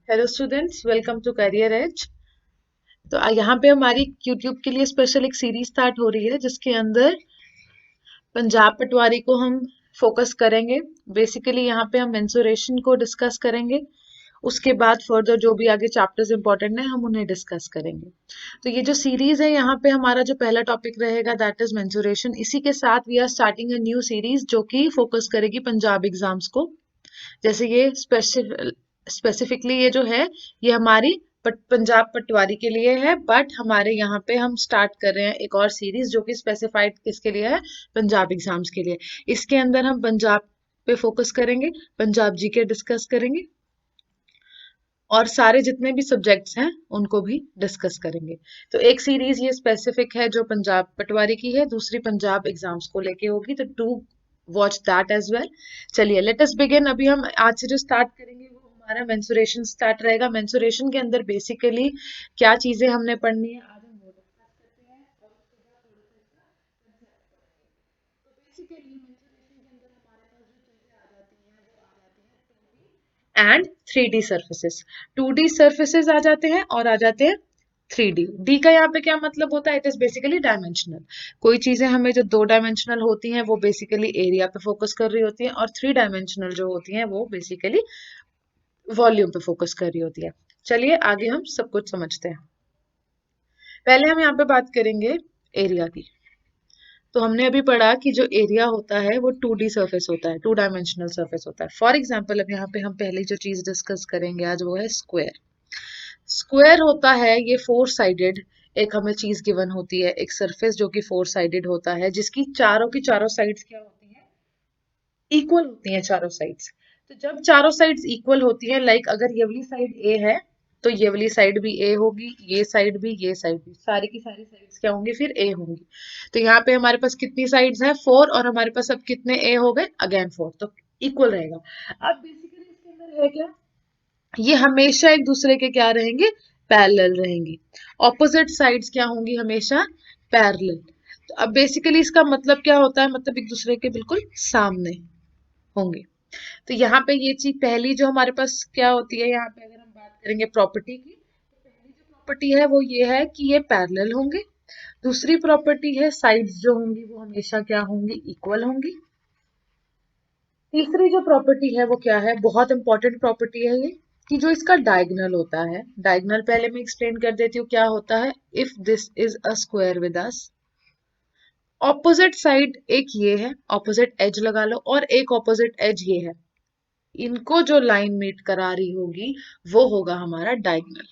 Hello students, welcome to career edge. तो यहाँ पे हमारी यूट्यूब के लिए स्पेशल एक सीरीज स्टार्ट हो रही है जिसके अंदर पंजाब पटवारी को हम फोकस करेंगे। बेसिकली यहाँ पे हम मेंसुरेशन को डिस्कस करेंगे। उसके बाद फर्दर जो भी आगे चैप्टर्स इंपॉर्टेंट है हम उन्हें डिस्कस करेंगे। तो ये जो सीरीज है यहाँ पे हमारा जो पहला टॉपिक रहेगा दैट इज मेंसुरेशन। इसी के साथ we are starting a new series जो कि फोकस करेगी पंजाब एग्जाम्स को। जैसे ये स्पेसिफिकली ये जो है ये हमारी पंजाब पटवारी के लिए है, बट हमारे यहाँ पे हम स्टार्ट कर रहे हैं एक और सीरीज जो कि स्पेसिफाइड किसके लिए है, पंजाब एग्जाम्स के लिए। इसके अंदर हम पंजाब पे फोकस करेंगे, पंजाब जीके डिस्कस करेंगे और सारे जितने भी सब्जेक्ट्स हैं उनको भी डिस्कस करेंगे। तो एक सीरीज ये स्पेसिफिक है जो पंजाब पटवारी की है, दूसरी पंजाब एग्जाम्स को लेके होगी, तो do watch that as well. चलिए लेट अस बिगिन। अभी हम आज से जो स्टार्ट करेंगे वो हमारा मेंसुरेशन स्टार्ट रहेगा। मेंसुरेशन के अंदर बेसिकली क्या चीजें हमने पढ़नी है आज हम वो डिस्कस करते हैं और उसके बाद थोड़ा सा इसका concept पढ़ेंगे। तो बेसिकली मेंसुरेशन के अंदर हमारे पास जो चीजें आ जाती हैं वो आ जाती हैं and 3D surfaces. 2D surfaces आ जाते हैं और आ जाते हैं 3D। डी का यहाँ पे क्या मतलब होता है, इट इज बेसिकली डायमेंशनल। कोई चीजें हमें जो 2 डायमेंशनल होती हैं वो बेसिकली एरिया पे फोकस कर रही होती हैं, और 3 डायमेंशनल जो होती हैं वो बेसिकली वॉल्यूम पे फोकस कर रही होती है। चलिए आगे हम सब कुछ समझते हैं। पहले हम यहाँ पे बात करेंगे एरिया की। तो हमने अभी पढ़ा कि जो एरिया होता है वो 2D सर्फेस होता है, 2 डायमेंशनल सर्फेस होता है। फॉर एग्जाम्पल अब यहाँ पे हम पहली जो चीज डिस्कस करेंगे आज वो है स्क्वायर। स्क्वायर होता है ये 4 साइडेड, एक हमें चीज गिवन होती है, एक सरफेस जो कि 4 साइडेड होता है जिसकी चारों की चारों साइड्स क्या होती हैं, इक्वल होती हैं चारों साइड्स। तो जब चारों साइड्स इक्वल होती है, लाइक अगर ये वाली साइड ए है तो ये वाली साइड भी ए होगी, ये साइड भी, ये साइड भी, सारी की सारी साइड्स क्या होंगी फिर ए होंगी। तो यहाँ पे हमारे पास कितनी साइड्स है, 4, और हमारे पास अब कितने ए हो गए, अगेन 4, तो इक्वल रहेगा। अब बेसिकली इसके अंदर है क्या, ये हमेशा एक दूसरे के क्या रहेंगे, पैरेलल रहेंगी। ऑपोजिट साइड्स क्या होंगी, हमेशा पैरेलल। तो अब बेसिकली इसका मतलब क्या होता है, मतलब एक दूसरे के बिल्कुल सामने होंगे। तो यहाँ पे ये चीज पहली जो हमारे पास क्या होती है, यहाँ पे अगर हम बात करेंगे प्रॉपर्टी की, तो पहली जो प्रॉपर्टी है वो ये है कि ये पैरेलल होंगे। दूसरी प्रॉपर्टी है साइड्स जो होंगी वो हमेशा क्या होंगी, इक्वल होंगी। तीसरी जो प्रॉपर्टी है वो क्या है, बहुत इंपॉर्टेंट प्रॉपर्टी है ये, कि जो इसका डायगोनल होता है, डायगोनल पहले मैं एक्सप्लेन कर देती हूँ क्या होता है। If this is a square with us, opposite side एक ये है, ऑपोजिट एज लगा लो, और एक ऑपोजिट एज ये है, इनको जो लाइन मीट करा रही होगी वो होगा हमारा डायगोनल।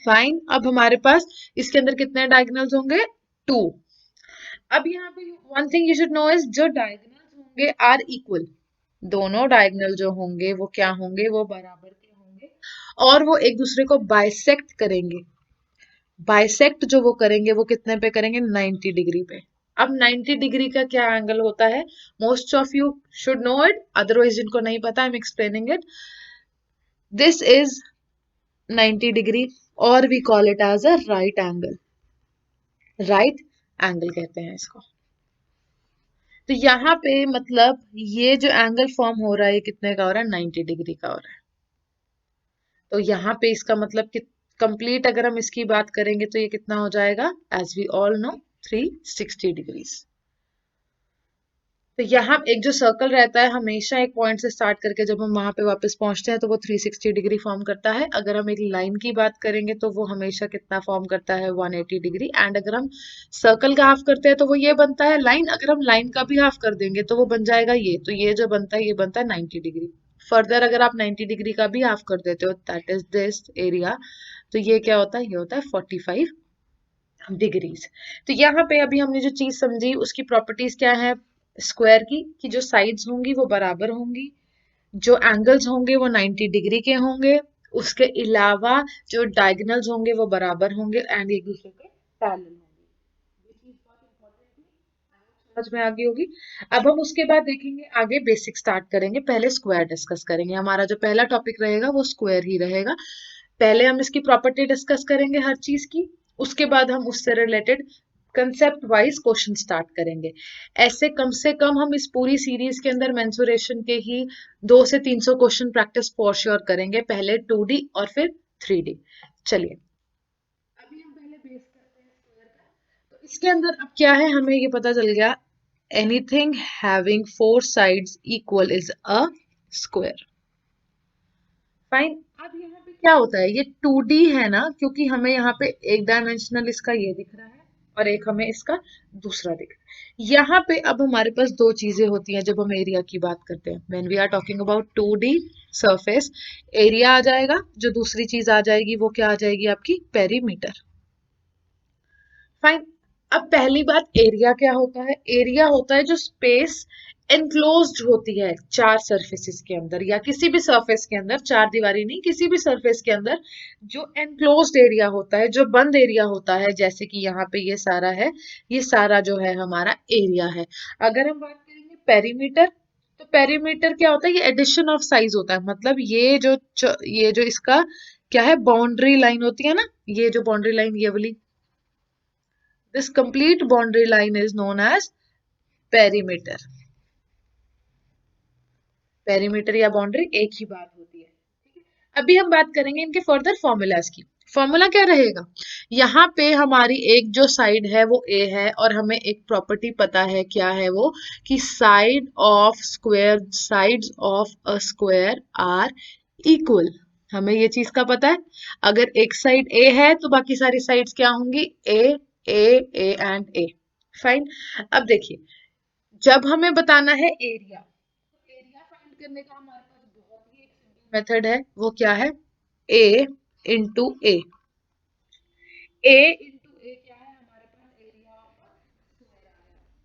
फाइन। अब हमारे पास इसके अंदर कितने डायगोनल्स होंगे, 2। अब यहाँ पे one thing you should no is जो डायगोनल्स होंगे आर इक्वल। दोनों डायगोनल जो होंगे वो क्या होंगे, वो बराबर के होंगे, और वो एक दूसरे को बाइसेक्ट करेंगे। बाइसेक्ट जो वो करेंगे वो कितने पे करेंगे, 90 डिग्री पे। अब 90 डिग्री का क्या एंगल होता है, most of you should know it, otherwise जिनको नहीं पता I am explaining it. This is 90 degree, और we call it as a right angle. Right angle कहते हैं इसको। तो यहाँ पे मतलब ये जो एंगल फॉर्म हो रहा है ये कितने का हो रहा है, 90 डिग्री का हो रहा है। तो यहाँ पे इसका मतलब कि कंप्लीट अगर हम इसकी बात करेंगे तो ये कितना हो जाएगा, as we all know 360 degrees. तो यहाँ एक जो सर्कल रहता है हमेशा एक पॉइंट से स्टार्ट करके जब हम वहां पे वापस पहुंचते हैं तो वो 360 डिग्री फॉर्म करता है। अगर हम एक लाइन की बात करेंगे तो वो हमेशा कितना फॉर्म करता है, 180 डिग्री। एंड अगर हम सर्कल का हाफ करते हैं तो वो ये बनता है लाइन। अगर हम लाइन का भी हाफ कर देंगे तो वो बन जाएगा ये, तो ये जो बनता है ये बनता है 90 डिग्री। फर्दर अगर आप 90 डिग्री का भी हाफ कर देते हो दैट इज दिस एरिया, तो ये क्या होता है, ये होता है 45 डिग्रीज। तो यहाँ पे अभी हमने जो चीज समझी उसकी प्रॉपर्टीज क्या है स्क्वायर की, कि जो साइड्स होंगी वो बराबर होंगी, जो एंगल्स होंगे वो 90 डिग्री के होंगे, उसके अलावा जो डायगोनल्स होंगे वो बराबर होंगे एंड एक दूसरे के पैरेलल होंगे। ये चीज बहुत इंपॉर्टेंट थी, समझ में आ गई होगी। अब हम उसके बाद देखेंगे आगे, बेसिक स्टार्ट करेंगे, पहले स्क्वायर डिस्कस करेंगे। हमारा जो पहला टॉपिक रहेगा वो स्क्वायर ही रहेगा। पहले हम इसकी प्रॉपर्टी डिस्कस करेंगे हर चीज की, उसके बाद हम उससे related concept wise question start करेंगे। ऐसे कम से कम हम इस पूरी सीरीज के अंदर मेंसुरेशन के ही 200 से 300 क्वेश्चन प्रैक्टिस फॉर श्योर करेंगे, पहले 2D और फिर 3D। चलिए अभी हम पहले बेस करते हैं स्क्वायर का। तो इसके अंदर अब क्या है, हमें ये पता चल गया anything having 4 sides equal is a square. Fine. अब यहाँ पे क्या होता है, ये 2D है ना, क्योंकि हमें यहाँ पे एक डायमेंशनल इसका ये दिख रहा है और एक हमें इसका दूसरा दिख रहा है। यहाँ पे अब हमारे पास दो चीजें होती हैं जब हम एरिया की बात करते हैं। When we are talking about 2D surface, area आ जाएगा, जो दूसरी चीज आ जाएगी वो क्या आ जाएगी, आपकी पेरीमीटर। फाइन। अब पहली बात, एरिया क्या होता है, एरिया होता है जो स्पेस एनक्लोज्ड होती है चार सरफेसेस के अंदर, या किसी भी सरफेस के अंदर, चार दीवारी नहीं, किसी भी सरफेस के अंदर जो एनक्लोज्ड एरिया होता है, जो बंद एरिया होता है, जैसे कि यहाँ पे ये सारा है, ये सारा जो है हमारा एरिया है। अगर हम बात करेंगे पेरीमीटर, तो पेरीमीटर क्या होता है, ये एडिशन ऑफ साइज होता है। मतलब ये जो इसका क्या है, बाउंड्री लाइन होती है ना, ये जो बाउंड्री लाइन ये वाली, this complete boundary line is known as perimeter। Perimeter या बाउंड्री एक ही बात होती है। ठीक है, अभी हम बात करेंगे इनके फर्दर फॉर्मूलाज की। फॉर्मूला क्या रहेगा, यहाँ पे हमारी एक जो साइड है वो ए है, और हमें एक प्रॉपर्टी पता है, क्या है वो, कि sides of a square are equal. हमें ये चीज का पता है, अगर एक साइड ए है तो बाकी सारी साइड्स क्या होंगी, ए ए ए एंड ए। फाइन। अब देखिए, जब हमें बताना है एरिया, एरिया फाइंड करने का हमारे पास बहुत ही एक सिंपल मेथड है, वो क्या है, ए इंटू ए। ए इंटू ए क्या है, हमारे पास एरिया ऑफ स्क्वायर आ गया।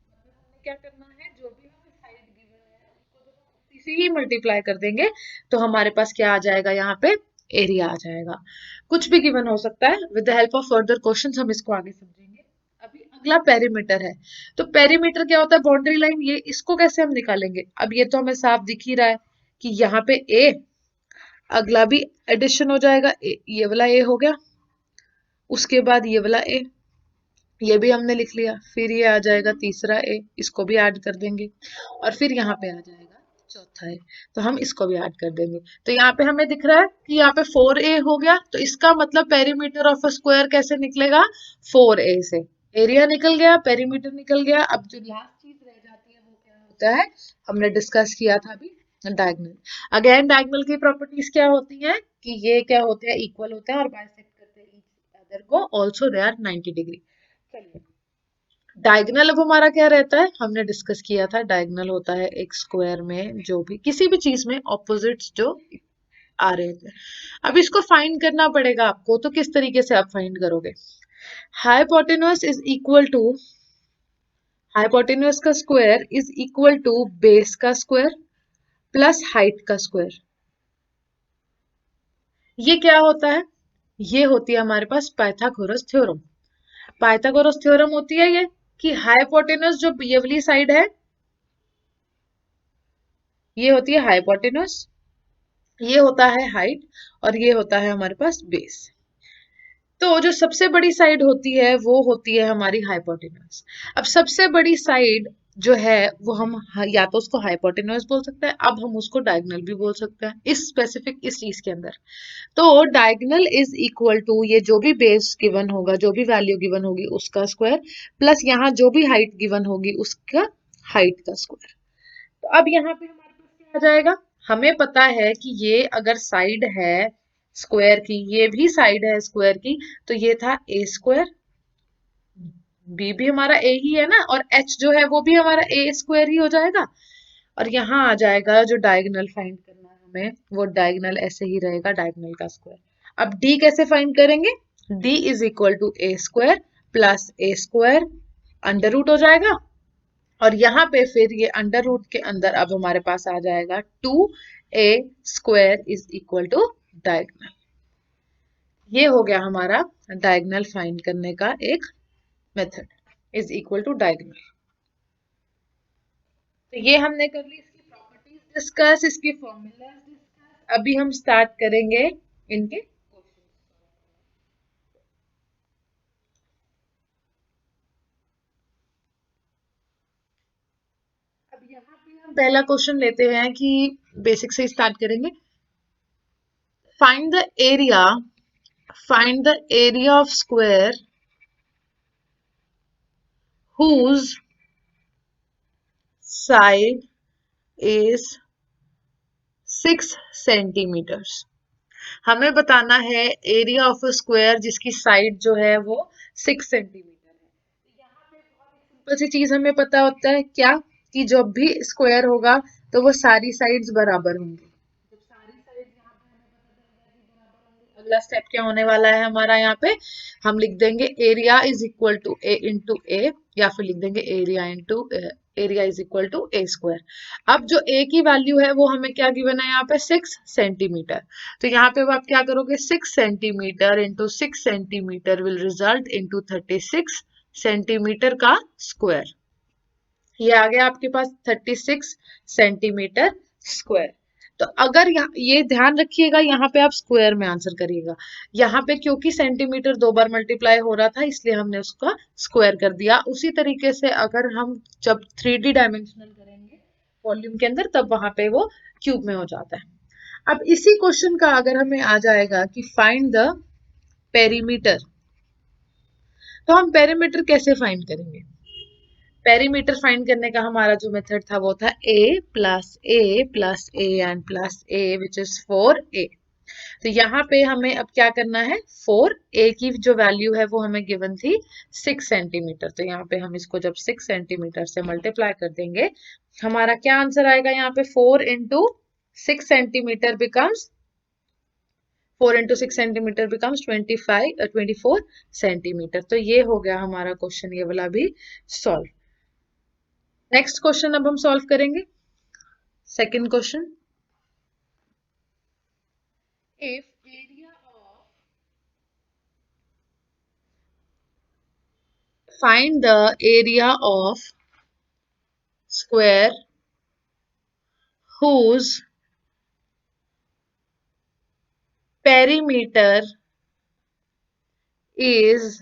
मतलब हमें क्या करना है, जो भी हमें साइड गिवन है उसको जब हम उसी से ही मल्टीप्लाई कर देंगे तो हमारे पास क्या आ जाएगा, यहाँ पे एरिया आ जाएगा। कुछ भी गिवन हो सकता है, with the help of further questions हम इसको आगे समझेंगे। अभी अगला पेरीमीटर है। तो पेरीमीटर क्या होता है, बाउंड्री लाइन। ये इसको कैसे हम निकालेंगे, अब ये तो हमें साफ दिख ही रहा है कि यहाँ पे ए, अगला भी एडिशन हो जाएगा, ये वाला ए हो गया, उसके बाद ये वाला ए, ये भी हमने लिख लिया, फिर ये आ जाएगा तीसरा ए, इसको भी ऐड कर देंगे, और फिर यहाँ पे आ जाएगा चौथा ए, तो हम इसको भी ऐड कर देंगे। तो यहाँ पे हमें दिख रहा है कि यहाँ पे 4a हो गया, तो इसका मतलब पेरीमीटर ऑफ अ स्क्वायर कैसे निकलेगा, 4a से। एरिया निकल गया, पेरीमीटर निकल गया। अब जो लास्ट चीज रह जाती है वो क्या होता है, हमने डिस्कस किया था अभी, डायगोनल। अगेन डायगोनल की प्रॉपर्टीज क्या होती हैं, कि ये क्या होते हैं, इक्वल होते हैं और बाइसेक्ट करते हैं ईच अदर को, ऑल्सो दे आर 90 डिग्री। चलिए, डायगोनल अब हमारा क्या रहता है, हमने डिस्कस किया था, डायगोनल होता है एक स्क्वायर में जो भी किसी भी चीज में ऑपोजिट्स जो आ रहे थे। अब इसको फाइंड करना पड़ेगा आपको, तो किस तरीके से आप फाइंड करोगे, hypotenuse is equal to, hypotenuse का square is equal to base का स्क्वायर प्लस हाइट का स्क्वायर। ये क्या होता है, ये होती है हमारे पास पाइथागोरस थ्योरम। पाइथागोरस थ्योरम होती है ये, कि हाइपोटेन्यूज जो ये वाली साइड है, ये होती है हाइपोटेन्यूज, ये होता है हाइट, और ये होता है हमारे पास बेस। तो जो सबसे बड़ी साइड होती है वो होती है हमारी हाइपोटेन्यूज। अब सबसे बड़ी साइड जो है वो हम या तो उसको हाइपोटेन्यूज बोल सकते हैं, अब हम उसको डायगोनल भी बोल सकते हैं इस स्पेसिफिक इस चीज के अंदर। तो डायगोनल इज इक्वल टू, ये जो भी बेस गिवन होगा, जो भी वैल्यू गिवन होगी उसका स्क्वायर, प्लस यहाँ जो भी हाइट गिवन होगी उसका हाइट का स्क्वायर। तो अब यहाँ पे हमारे पास क्या आ जाएगा, हमें पता है कि ये अगर साइड है स्क्वायर की, ये भी साइड है स्क्वायर की, तो ये था ए स्क्वायर, बी भी हमारा ए ही है ना, और एच जो है वो भी हमारा ए स्क्वायर ही हो जाएगा। और यहाँ आ जाएगा जो डायगोनल फाइंड करना है हमें, वो डायगोनल ऐसे ही रहेगा, डायगोनल का स्क्वायर। अब डी कैसे फाइंड करेंगे, D is equal to A square plus A square, under root हो जाएगा, और यहाँ पे फिर ये अंडर रूट के अंदर अब हमारे पास आ जाएगा 2a square is equal to diagonal. ये हो गया हमारा डायगोनल फाइंड करने का एक method, is equal to diagonal. तो ये हमने कर ली इसकी प्रॉपर्टीज डिस्कस, इसकी फॉर्मूलाज डिस्कस। अभी हम स्टार्ट करेंगे इनके क्वेश्चन। हम पहला क्वेश्चन लेते हैं कि बेसिक से स्टार्ट करेंगे। Find the area of square whose side is 6 centimetres. हमें बताना है एरिया ऑफ अ स्क्वायर जिसकी साइड जो है वो 6 सेंटीमीटर है। यहाँ पे बहुत सिंपल सी चीज हमें पता होता है क्या, कि जब भी स्क्वायर होगा तो वो सारी साइड्स बराबर होंगी। जब सारी साइड्स यहाँ पे हमें पता चल गया कि बराबर होंगी, अगला स्टेप क्या होने वाला है हमारा, यहाँ पे हम लिख देंगे area is equal to A into A, या फिर लिख देंगे area is equal to A square. अब जो ए की वैल्यू है वो हमें क्या गिवन है यहाँ पे 6 सेंटीमीटर। तो यहाँ पे आप क्या करोगे, 6 centimetre into 6 centimetre will result into 36 centimetre का स्क्वायर। ये आ गया आपके पास 36 सेंटीमीटर स्क्वायर। तो अगर ये ध्यान रखिएगा, यहाँ पे आप स्क्वायर में आंसर करिएगा। यहाँ पे क्योंकि सेंटीमीटर 2 बार मल्टीप्लाई हो रहा था इसलिए हमने उसका स्क्वायर कर दिया। उसी तरीके से अगर हम जब 3D डायमेंशनल करेंगे वॉल्यूम के अंदर तब वहां पे वो क्यूब में हो जाता है। अब इसी क्वेश्चन का अगर हमें आ जाएगा कि फाइंड द पेरीमीटर, तो हम पेरीमीटर कैसे फाइंड करेंगे। पेरीमीटर फाइंड करने का हमारा जो मेथड था वो था a plus A and plus A which is 4a। तो यहाँ पे हमें अब क्या करना है, 4a की जो वैल्यू है वो हमें गिवन थी 6 सेंटीमीटर। तो यहाँ पे हम इसको जब 6 सेंटीमीटर से मल्टीप्लाई कर देंगे हमारा क्या आंसर आएगा, यहाँ पे 4 इंटू 6 सेंटीमीटर बिकम्स 24 सेंटीमीटर। तो ये हो गया हमारा क्वेश्चन, ये वाला भी सॉल्व। नेक्स्ट क्वेश्चन अब हम सॉल्व करेंगे, second question. If area of, find the area of square whose perimeter is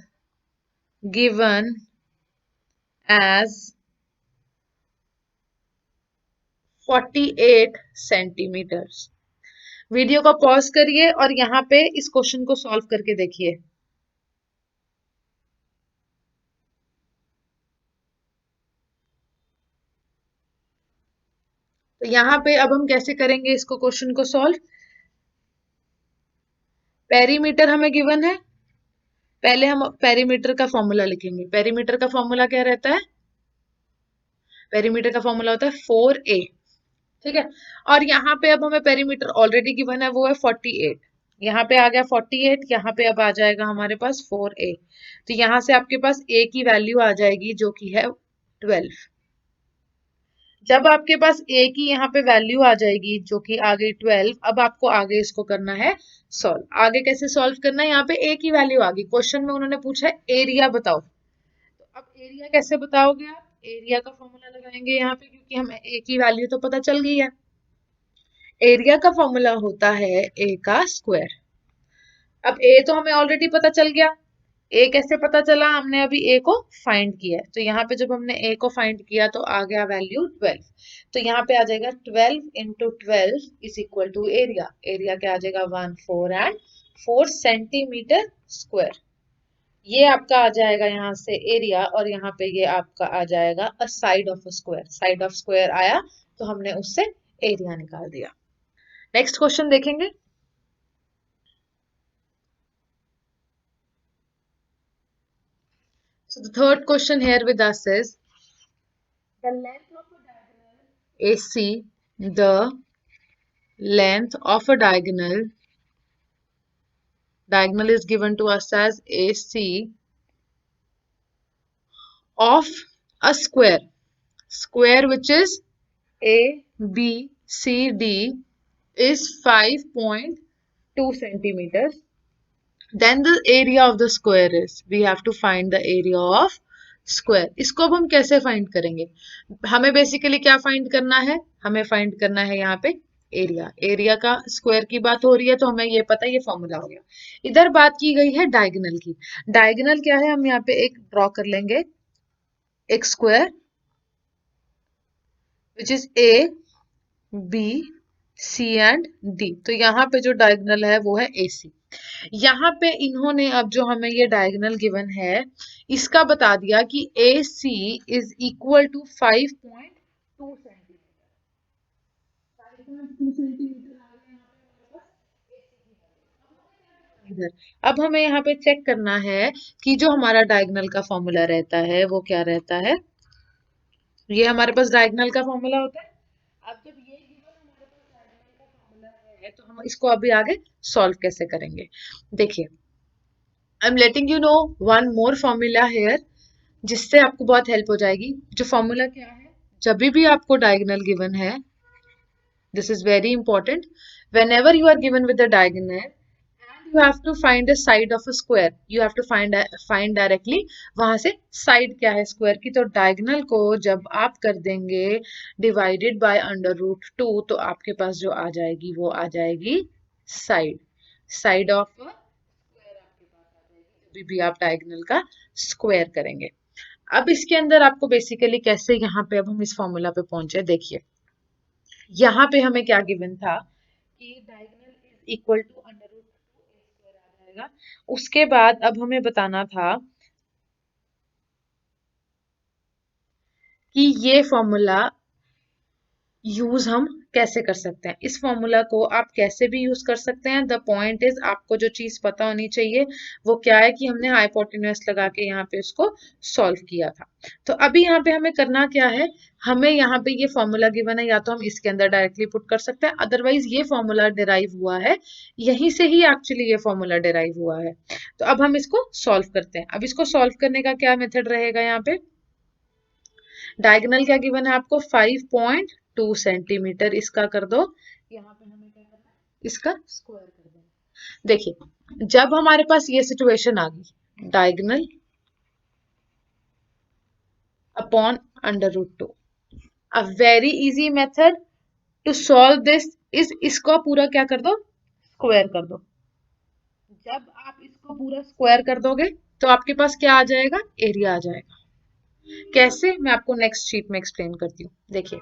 given as 48 centimetres. Video को पॉज करिए और यहाँ पे इस क्वेश्चन को सॉल्व करके देखिए। तो यहाँ पे अब हम कैसे करेंगे इसको, क्वेश्चन को सॉल्व। पेरीमीटर हमें गिवन है, पहले हम पेरीमीटर का फॉर्मूला लिखेंगे। पेरीमीटर का फॉर्मूला क्या रहता है, पेरीमीटर का फॉर्मूला होता है 4a, ठीक है। और यहाँ पे अब हमें पेरीमीटर ऑलरेडी गिवन है वो है 48। यहाँ पे आ गया 48, यहाँ पे अब आ जाएगा हमारे पास 4a। तो यहाँ से आपके पास a की वैल्यू आ जाएगी जो कि है 12। जब आपके पास a की यहाँ पे वैल्यू आ जाएगी जो कि आ गई 12, अब आपको आगे इसको करना है सॉल्व। आगे कैसे सॉल्व करना है, यहाँ पे a की वैल्यू आ गई, क्वेश्चन में उन्होंने पूछा है एरिया बताओ। तो अब एरिया कैसे बताओगे आप, एरिया का फॉर्मूला लगाएंगे यहाँ पे, क्योंकि हमें a की वैल्यू तो पता चल गई है। एरिया का फॉर्मूला होता है a का स्क्वायर। अब a तो हमें ऑलरेडी पता चल गया, a कैसे पता चला, हमने अभी a को फाइंड किया है। तो यहाँ पे जब हमने a को फाइंड किया तो आ गया वैल्यू 12। तो यहाँ पे आ जाएगा 12 into 12 is equal to area. Area क्या आ जाएगा 1,4 सेंटीमीटर स्क्वायर। ये आपका आ जाएगा यहाँ से एरिया, और यहाँ पे ये आपका आ जाएगा a side of a square. Side of square आया तो हमने उससे एरिया निकाल दिया। नेक्स्ट क्वेश्चन देखेंगे। So the third question here with us is the length of a diagonal AC. The length of a diagonal is given to us as AC of a square which is A B C D is 5.2 centimeters. Then the area of the square is, we have to find the area of square. इसको अब हम कैसे find करेंगे, हमें basically क्या find करना है, हमें फाइंड करना है यहाँ पे एरिया। एरिया का स्क्वायर की बात हो रही है तो हमें ये पता है, ये फॉर्मूला हो गया। इधर बात की गई है डायगोनल की। डायगोनल क्या है, हम यहाँ पे एक ड्रॉ कर लेंगे, एक square which is A B C and D. तो यहाँ पे जो डायगोनल है वो है ए सी। यहाँ पे इन्होंने अब जो हमें ये डायगोनल गिवन है इसका बता दिया कि A C is equal to 5.2 centimetre. 5.2 centimetre आ गया यहाँ पे हमारे पास AC की वैल्यू। अब हमें यहाँ पे चेक करना है कि जो हमारा डायगोनल का फॉर्मूला रहता है वो क्या रहता है। ये हमारे पास डायगोनल का फॉर्मूला होता है। अब जब ये गिवन हमारे पास डायगोनल का फॉर्मूला है तो हम इसको अभी आगे सॉल्व कैसे करेंगे। देखिए, I am letting you know one more formula here, जिससे आपको बहुत हेल्प हो जाएगी। जो फॉर्मूला क्या है, जब भी आपको डायगोनल गिवन है, this is very important, whenever you are given with a diagonal and you have to find a side of a square, you have to find directly वहां से साइड क्या है स्क्वायर की। तो डायगोनल को जब आप कर देंगे डिवाइडेड बाय √2 तो आपके पास जो आ जाएगी वो आ जाएगी साइड। साइड ऑफ स्क्वायर आपके पास आ जाएगी जब भी आप डायगोनल का स्क्वायर करेंगे। अब इसके अंदर आपको बेसिकली कैसे यहाँ पे अब हम इस फॉर्मूला पे पहुंचे, देखिए यहाँ पे हमें क्या गिवन था कि diagonal is equal to √2 A square आ जाएगा। उसके बाद अब हमें बताना था कि ये फॉर्मूला यूज हम कैसे कर सकते हैं। इस फॉर्मूला को आप कैसे भी यूज कर सकते हैं। द पॉइंट इज आपको जो चीज पता होनी चाहिए वो क्या है कि हमने हाइपोटेन्यूज लगा के यहाँ पे उसको सॉल्व किया था। तो अभी यहाँ पे हमें करना क्या है, हमें यहाँ पे ये फॉर्मूला गिवन है, या तो हम इसके अंदर डायरेक्टली पुट कर सकते हैं, अदरवाइज ये फॉर्मूला डिराइव हुआ है यहीं से ही, एक्चुअली ये फॉर्मूला डिराइव हुआ है। तो अब हम इसको सॉल्व करते हैं। अब इसको सॉल्व करने का क्या मेथड रहेगा, यहाँ पे डायगोनल क्या गिवन है आपको 5.2 सेंटीमीटर, इसका कर दो, यहाँ पे हमें क्या करना है इसका स्क्वायर कर देना। देखिए जब हमारे पास ये सिचुएशन आ गई diagonal upon √2, a very easy method to solve this is इसको पूरा क्या कर दो स्क्वायर कर दो। जब आप इसको पूरा स्क्वायर कर दोगे तो आपके पास क्या आ जाएगा, एरिया आ जाएगा। कैसे, मैं आपको नेक्स्ट शीट में एक्सप्लेन करती हूँ। देखिए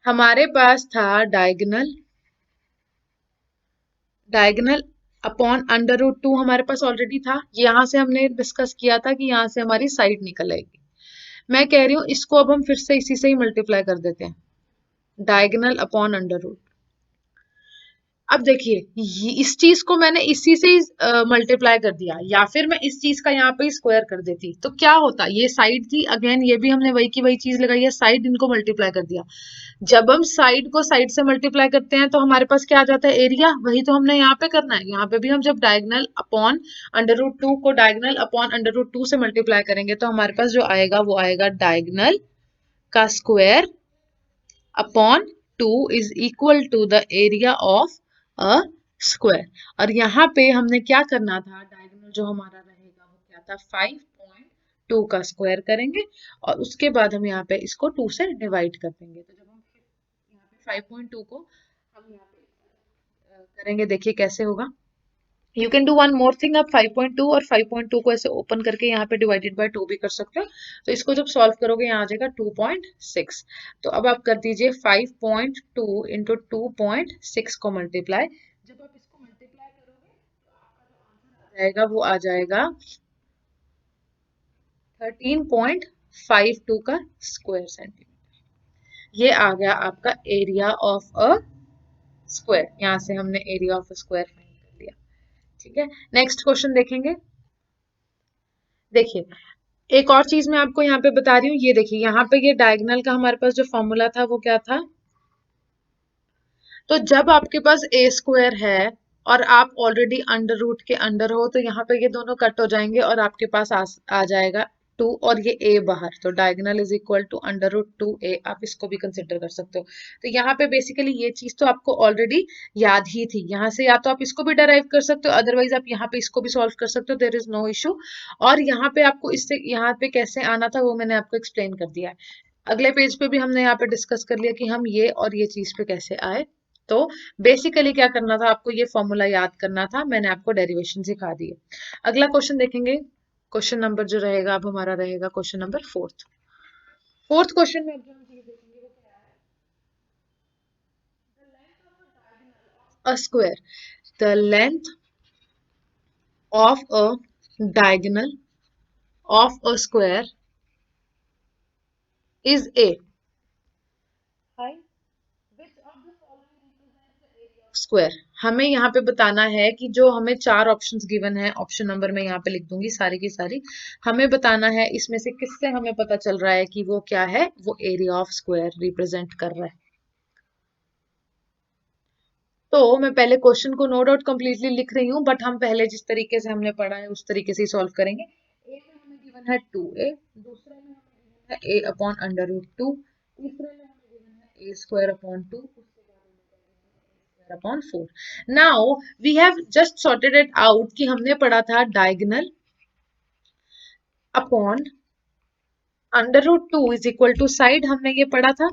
हमारे पास था डायगोनल अपॉन √2 हमारे पास ऑलरेडी था। यहाँ से हमने डिस्कस किया था कि यहाँ से हमारी साइड निकल आएगी। मैं कह रही हूँ इसको अब हम फिर से इसी से ही मल्टीप्लाई कर देते हैं, डायगोनल अपॉन √2। अब देखिए इस चीज को मैंने इसी से मल्टीप्लाई कर दिया, या फिर मैं इस चीज का यहाँ पे स्क्वायर कर देती तो क्या होता, ये साइड थी, अगेन ये भी हमने वही की वही चीज लगाई है, साइड इनको मल्टीप्लाई कर दिया। जब हम साइड को साइड से मल्टीप्लाई करते हैं तो हमारे पास क्या आ जाता है, एरिया। वही तो हमने यहाँ पे करना है। यहाँ पे भी हम जब डायगोनल अपॉन √2 को डायगोनल अपॉन √2 से मल्टीप्लाई करेंगे तो हमारे पास जो आएगा वो आएगा डायगोनल का square upon 2 is equal to the area of a square. और यहाँ पे हमने क्या करना था, डायगोनल जो हमारा रहेगा वो क्या था 5.2 का स्क्वायर करेंगे और उसके बाद हम यहाँ पे इसको 2 से डिवाइड कर देंगे। तो जब हम यहाँ पे 5.2 को हम यहाँ पे करेंगे, देखिए कैसे होगा। You can do one more thing, आप 5.2 और 5.2 को ऐसे ओपन करके यहाँ पे डिवाइडेड बाय 2 भी कर सकते हो। तो इसको जब सॉल्व करोगे यहाँ आ जाएगा 2.6। तो अब आप कर दीजिए 5.2 इंटू 2.6 को मल्टीप्लाई। जब आप इसको मल्टीप्लाई करोगे तो आपका जो आंसर आ जाएगा वो आ जाएगा 13.52 का स्क्वायर सेंटीमीटर। ये आ गया आपका एरिया ऑफ अ स्क्वायर। यहाँ से हमने area of a square find कर लिया। ठीक है, नेक्स्ट क्वेश्चन देखेंगे। देखिए एक और चीज मैं आपको यहाँ पे बता रही हूँ, ये देखिए यहाँ पे ये डायगोनल का हमारे पास जो फॉर्मूला था वो क्या था। तो जब आपके पास ए स्क्वायर है और आप ऑलरेडी अंडर रूट के अंडर हो तो यहाँ पे ये दोनों कट हो जाएंगे और आपके पास आ जाएगा 2 और ये a बाहर। तो diagonal is equal to √2a, आप इसको भी कंसिडर कर सकते हो। तो यहाँ पे बेसिकली ये चीज तो आपको ऑलरेडी याद ही थी। यहाँ से या तो आप इसको भी डराइव कर सकते हो, अदरवाइज आप यहाँ पे इसको भी सॉल्व कर सकते हो, देयर इज नो इशू। और यहाँ पे आपको इससे यहाँ पे कैसे आना था वो मैंने आपको एक्सप्लेन कर दिया है। अगले पेज पे भी हमने यहाँ पे डिस्कस कर लिया कि हम ये और ये चीज पे कैसे आए। तो बेसिकली क्या करना था, आपको ये फॉर्मूला याद करना था, मैंने आपको डेरिवेशन सिखा दी है। अगला क्वेश्चन देखेंगे। क्वेश्चन नंबर जो रहेगा अब हमारा रहेगा क्वेश्चन नंबर फोर्थ क्वेश्चन में अब जो हम चीज देखेंगे वो क्या है, a square, the length of a diagonal of a square is a. Square. हमें यहाँ पे बताना है कि जो हमें चार ऑप्शंस गिवन है, ऑप्शन नंबर मैं यहाँ पे लिख दूंगी सारी की सारी, हमें बताना है इसमें से किससे हमें पता चल रहा है कि वो क्या है, वो एरिया ऑफ स्क्वायर रिप्रेजेंट कर रहा है। तो मैं पहले क्वेश्चन को नो डाउट कंप्लीटली लिख रही हूँ, बट हम पहले जिस तरीके से हमने पढ़ा है उस तरीके से ही सॉल्व करेंगे। ए में हमें गिवन है 2a, दूसरे में हमें गिवन है a अपॉन अंडर रूट 2, तीसरे में हमें गिवन है a स्क्वायर अपॉन 2, उसके बाद upon 4। Now we have just sorted it out कि हमने पढ़ा था diagonal upon under root 2 is equal to side, हमने ये पढ़ा था।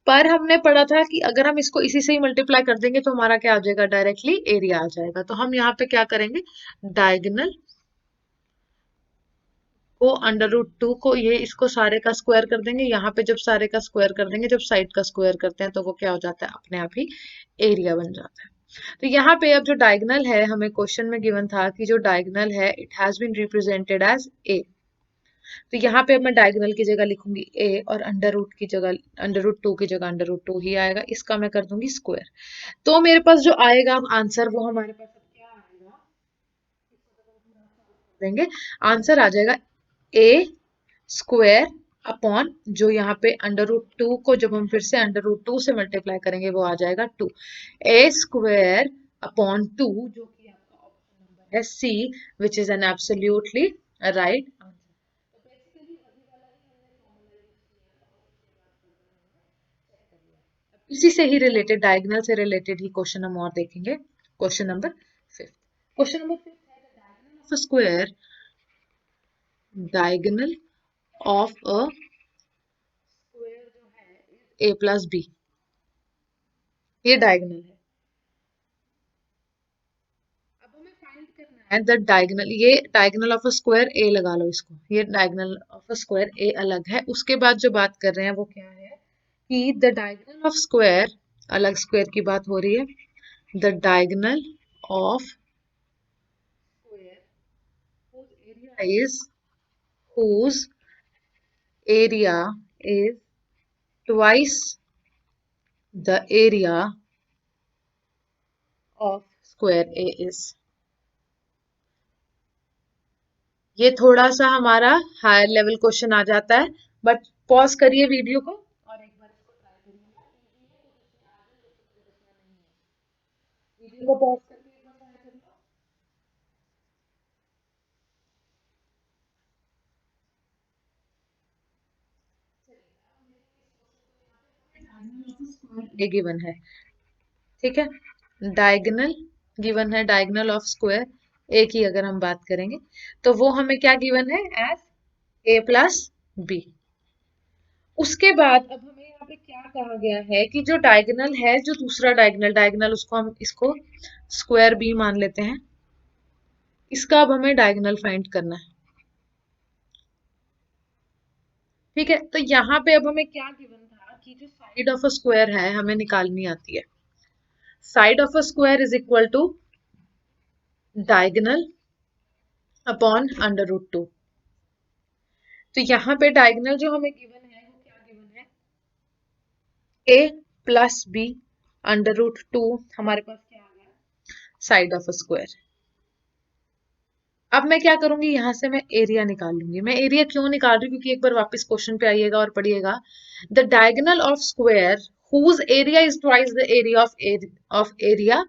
पर हमने पढ़ा था कि अगर हम इसको इसी से ही मल्टीप्लाई कर देंगे तो हमारा क्या आ जाएगा, डायरेक्टली एरिया आ जाएगा। तो हम यहाँ पे क्या करेंगे, डायगोनल को अंडर रूट 2 को ये इसको सारे का स्क्वायर कर देंगे। यहाँ पे जब सारे का स्क्वायर कर देंगे, जब साइड का स्क्वायर करते हैं तो वो क्या हो जाता है, अपने आप ही एरिया बन जाता है। तो यहाँ पे अब जो डायगोनल है, हमें क्वेश्चन में गिवन था कि जो डायगोनल है it has been represented as A. तो यहाँ पे अब मैं डायगोनल की जगह लिखूंगी a, और अंडर रूट की जगह अंडर रूट 2 की जगह अंडर रूट 2 ही आएगा, इसका मैं कर दूंगी स्क्वायर। तो मेरे पास जो आएगा आंसर, वो हमारे पास अब क्या आएगा, देंगे आंसर आ जाएगा a स्क्वायर अपॉन जो यहाँ पे अंडर रूट 2 को जब हम फिर से अंडर रूट 2 से मल्टीप्लाई करेंगे वो आ जाएगा 2, a स्क्वायर अपॉन 2, जो कि आपका ऑप्शन नंबर है C, which is an absolutely right. इसी से ही रिलेटेड, डायगोनल से रिलेटेड ही क्वेश्चन हम और देखेंगे। क्वेश्चन नंबर 5, क्वेश्चन नंबर 5 है the diagonal of a square, diagonal of a square जो है a प्लस बी, ये डायगोनल है। अब हमें फाइंड करना है द डायगोनल, ये diagonal of a square a लगा लो इसको, ये diagonal of a square a अलग है। उसके बाद जो बात कर रहे हैं वो क्या है कि द डायगोनल ऑफ स्क्वायर, अलग स्क्वायर की बात हो रही है, the diagonal of is whose area is twice the area of square A is। ये थोड़ा सा हमारा हायर लेवल क्वेश्चन आ जाता है, बट पॉज करिए वीडियो को और एक बार इसको ट्राई करिएगा। वीडियो को पॉज करके एक बार ट्राई करिए। ये गिवन है, ठीक है, डायगोनल गिवन है, डायगोनल ऑफ स्क्वायर ए की अगर हम बात करेंगे तो वो हमें क्या गिवन है, एज ए प्लस बी। उसके बाद अब हमें यहाँ पे क्या कहा गया है कि जो डायगोनल है, जो दूसरा डायगोनल डायगोनल उसको हम इसको स्क्वायर बी मान लेते हैं, इसका अब हमें डायगोनल फाइंड करना है, ठीक है। तो यहाँ पे अब हमें क्या गिवन था कि जो साइड ऑफ अ स्क्वायर है हमें निकालनी आती है। Side of a square is equal to diagonal upon under root 2। तो यहाँ पे डायगोनल जो हमें गिवन है वो क्या गिवन है, a plus B under root 2, हमारे पास क्या आ गया, साइड ऑफ अ स्क्वायर। अब मैं क्या करूंगी, यहां से मैं एरिया निकाल लूंगी। मैं एरिया क्यों निकाल रही हूँ, क्योंकि एक बार वापस क्वेश्चन पे आइएगा और पढ़िएगा, the diagonal of square whose area is twice the area of area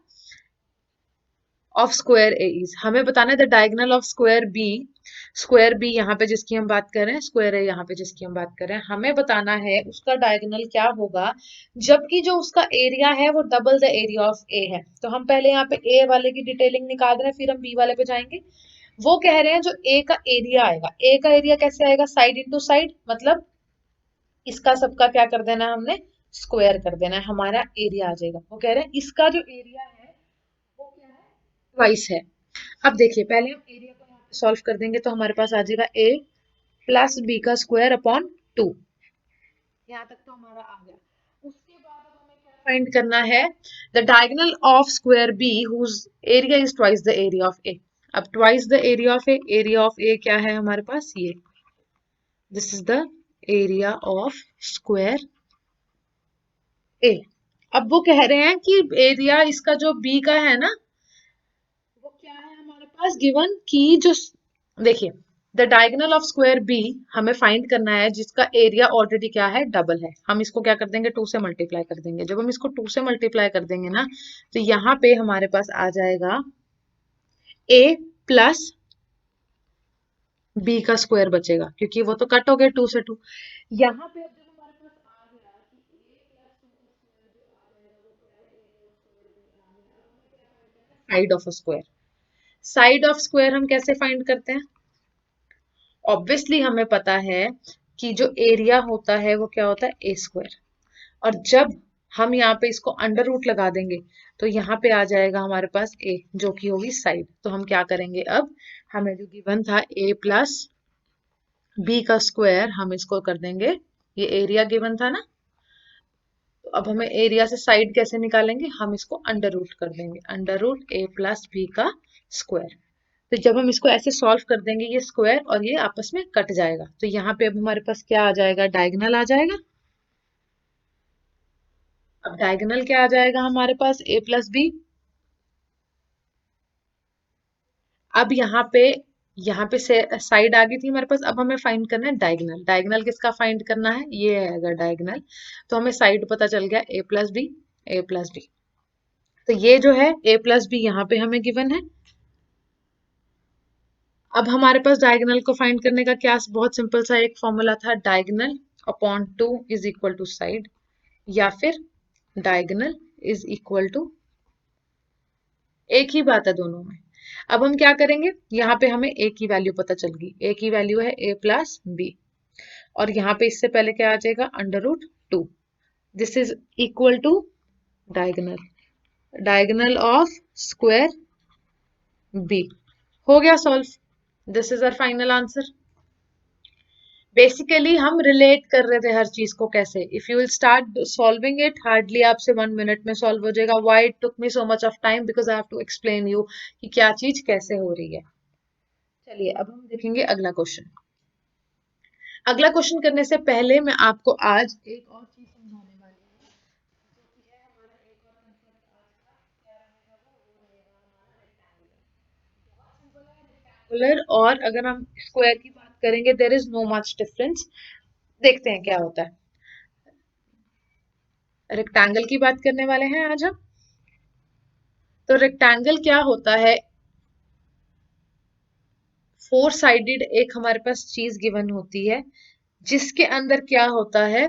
of square A is. हमें बताना है the diagonal of square B यहाँ पे जिसकी हम बात कर रहे हैं, स्क्वायर ए यहाँ पे जिसकी हम बात कर रहे हैं, हमें बताना है उसका डायगोनल क्या होगा, जबकि जो उसका एरिया है वो डबल द एरिया ऑफ ए है। तो हम पहले यहाँ पे ए वाले की डिटेलिंग निकाल रहे हैं, फिर हम बी वाले पे जाएंगे। वो कह रहे हैं जो ए का एरिया आएगा, ए का एरिया कैसे आएगा, साइड इंटू साइड, मतलब इसका सबका क्या कर देना है हमने, स्क्वायर कर देना है, हमारा एरिया आ जाएगा। वो कह रहे हैं इसका जो एरिया है वो क्या है, ट्वाइस है। अब देखिए पहले हम एरिया को यहाँ सॉल्व कर देंगे तो हमारे पास आ जाएगा a प्लस बी का स्क्वायर अपॉन 2। यहाँ तक तो हमारा आ गया। उसके बाद अब हमें क्या फाइंड करना है, the diagonal of square B whose area is twice the area of A. अब twice the area of A, area of A क्या है हमारे पास, ये, this is the area of square A. अब वो कह रहे हैं कि एरिया इसका जो बी का है ना, वो क्या है हमारे पास गिवन, की जो, देखिए, the diagonal of square B हमें फाइंड करना है जिसका एरिया ऑलरेडी क्या है, डबल है। हम इसको क्या कर देंगे, 2 से मल्टीप्लाई कर देंगे। जब हम इसको 2 से मल्टीप्लाई कर देंगे ना, तो यहाँ पे हमारे पास आ जाएगा a प्लस बी का स्क्वायर बचेगा, क्योंकि वो तो कट हो गए 2 से 2। यहाँ पे अब जब हमारे पास आ गया कि a प्लस 2 का स्क्वायर जो आ जाएगा वो क्या है, एरिया ऑफ स्क्वायर बी आ गया। अब हमें क्या फाइंड करना है, side of a square. Side of square हम कैसे फाइंड करते हैं, ऑब्वियसली हमें पता है कि जो एरिया होता है वो क्या होता है, ए स्क्वायर। और जब हम यहाँ पे इसको अंडर रूट लगा देंगे तो यहाँ पे आ जाएगा हमारे पास a, जो कि होगी साइड। तो हम क्या करेंगे, अब हमें जो गिवन था a प्लस बी का स्क्वायर, हम इसको कर देंगे, ये एरिया गिवन था ना, तो अब हमें एरिया से साइड कैसे निकालेंगे, हम इसको अंडर रूट कर देंगे, under root a plus B का स्क्वायर। तो जब हम इसको ऐसे सॉल्व कर देंगे, ये स्क्वायर और ये आपस में कट जाएगा, तो यहाँ पे अब हमारे पास क्या आ जाएगा, डायगोनल आ जाएगा। अब डायगोनल क्या आ जाएगा हमारे पास, a प्लस बी। अब यहाँ पे से साइड आ गई थी हमारे पास। अब हमें फाइंड करना है डायगोनल। डायगोनल किसका फाइंड करना है, ये है अगर डायगोनल, तो हमें साइड पता चल गया, a plus B, A plus B. तो ये जो है a प्लस बी यहाँ पे हमें गिवन है। अब हमारे पास डायगोनल को फाइंड करने का क्या बहुत सिंपल सा एक फॉर्मूला था, diagonal upon 2 is equal to side, या फिर डायगोनल इज इक्वल टू, एक ही बात है दोनों में। अब हम क्या करेंगे, यहाँ पे हमें a की वैल्यू पता चल गई, a की वैल्यू है a प्लस बी, और यहाँ पे इससे पहले क्या आ जाएगा, under root 2। This is equal to diagonal, diagonal of square b। हो गया solve, this is our final answer. Basically हम रिलेट कर रहे थे हर चीज को कैसे, if you will start solving it, hardly आपसे 1 मिनट में सॉल्व हो जाएगा। Why it took me so much of time, because I have to explain you कि क्या चीज कैसे हो रही है। चलिए अब हम देखेंगे अगला क्वेश्चन। अगला क्वेश्चन करने से पहले मैं आपको आज एक और चीज समझाने वाली हूँ, जो कि है हमारा एक और कंसेप्ट आज का क्या रहेगा, वो रहेगा हमारा रेक्टेंगुलर। बहुत सिंपल है रेक्टेंगुलर, और अगर हम स्क्वायर की बात करेंगे there is no much difference. देखते हैं क्या होता है। रेक्टेंगल की बात करने वाले हैं आज हम। तो रेक्टेंगल क्या होता है, 4 साइडेड एक हमारे पास चीज गिवन होती है, जिसके अंदर क्या होता है,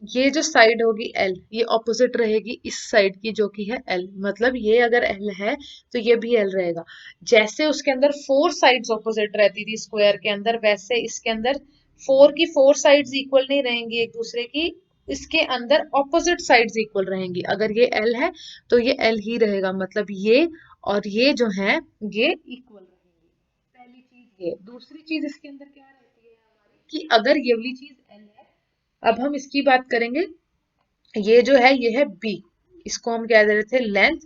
ये जो साइड होगी L, ये ऑपोजिट रहेगी इस साइड की जो कि है L। मतलब ये अगर L है तो ये भी L रहेगा। जैसे उसके अंदर 4 साइड्स ऑपोजिट रहती थी स्क्वायर के अंदर, वैसे इसके अंदर 4 की 4 साइड्स इक्वल नहीं रहेंगी एक दूसरे की, इसके अंदर ऑपोजिट साइड्स इक्वल रहेंगी। अगर ये L है तो ये L ही रहेगा, मतलब ये और ये जो है ये इक्वल रहेंगी। पहली चीज ये। दूसरी चीज इसके अंदर क्या रहती है हमारी, कि अगर ये वाली चीज L है, अब हम इसकी बात करेंगे, ये जो है ये है b, इसको हम कह रहे थे लेंथ,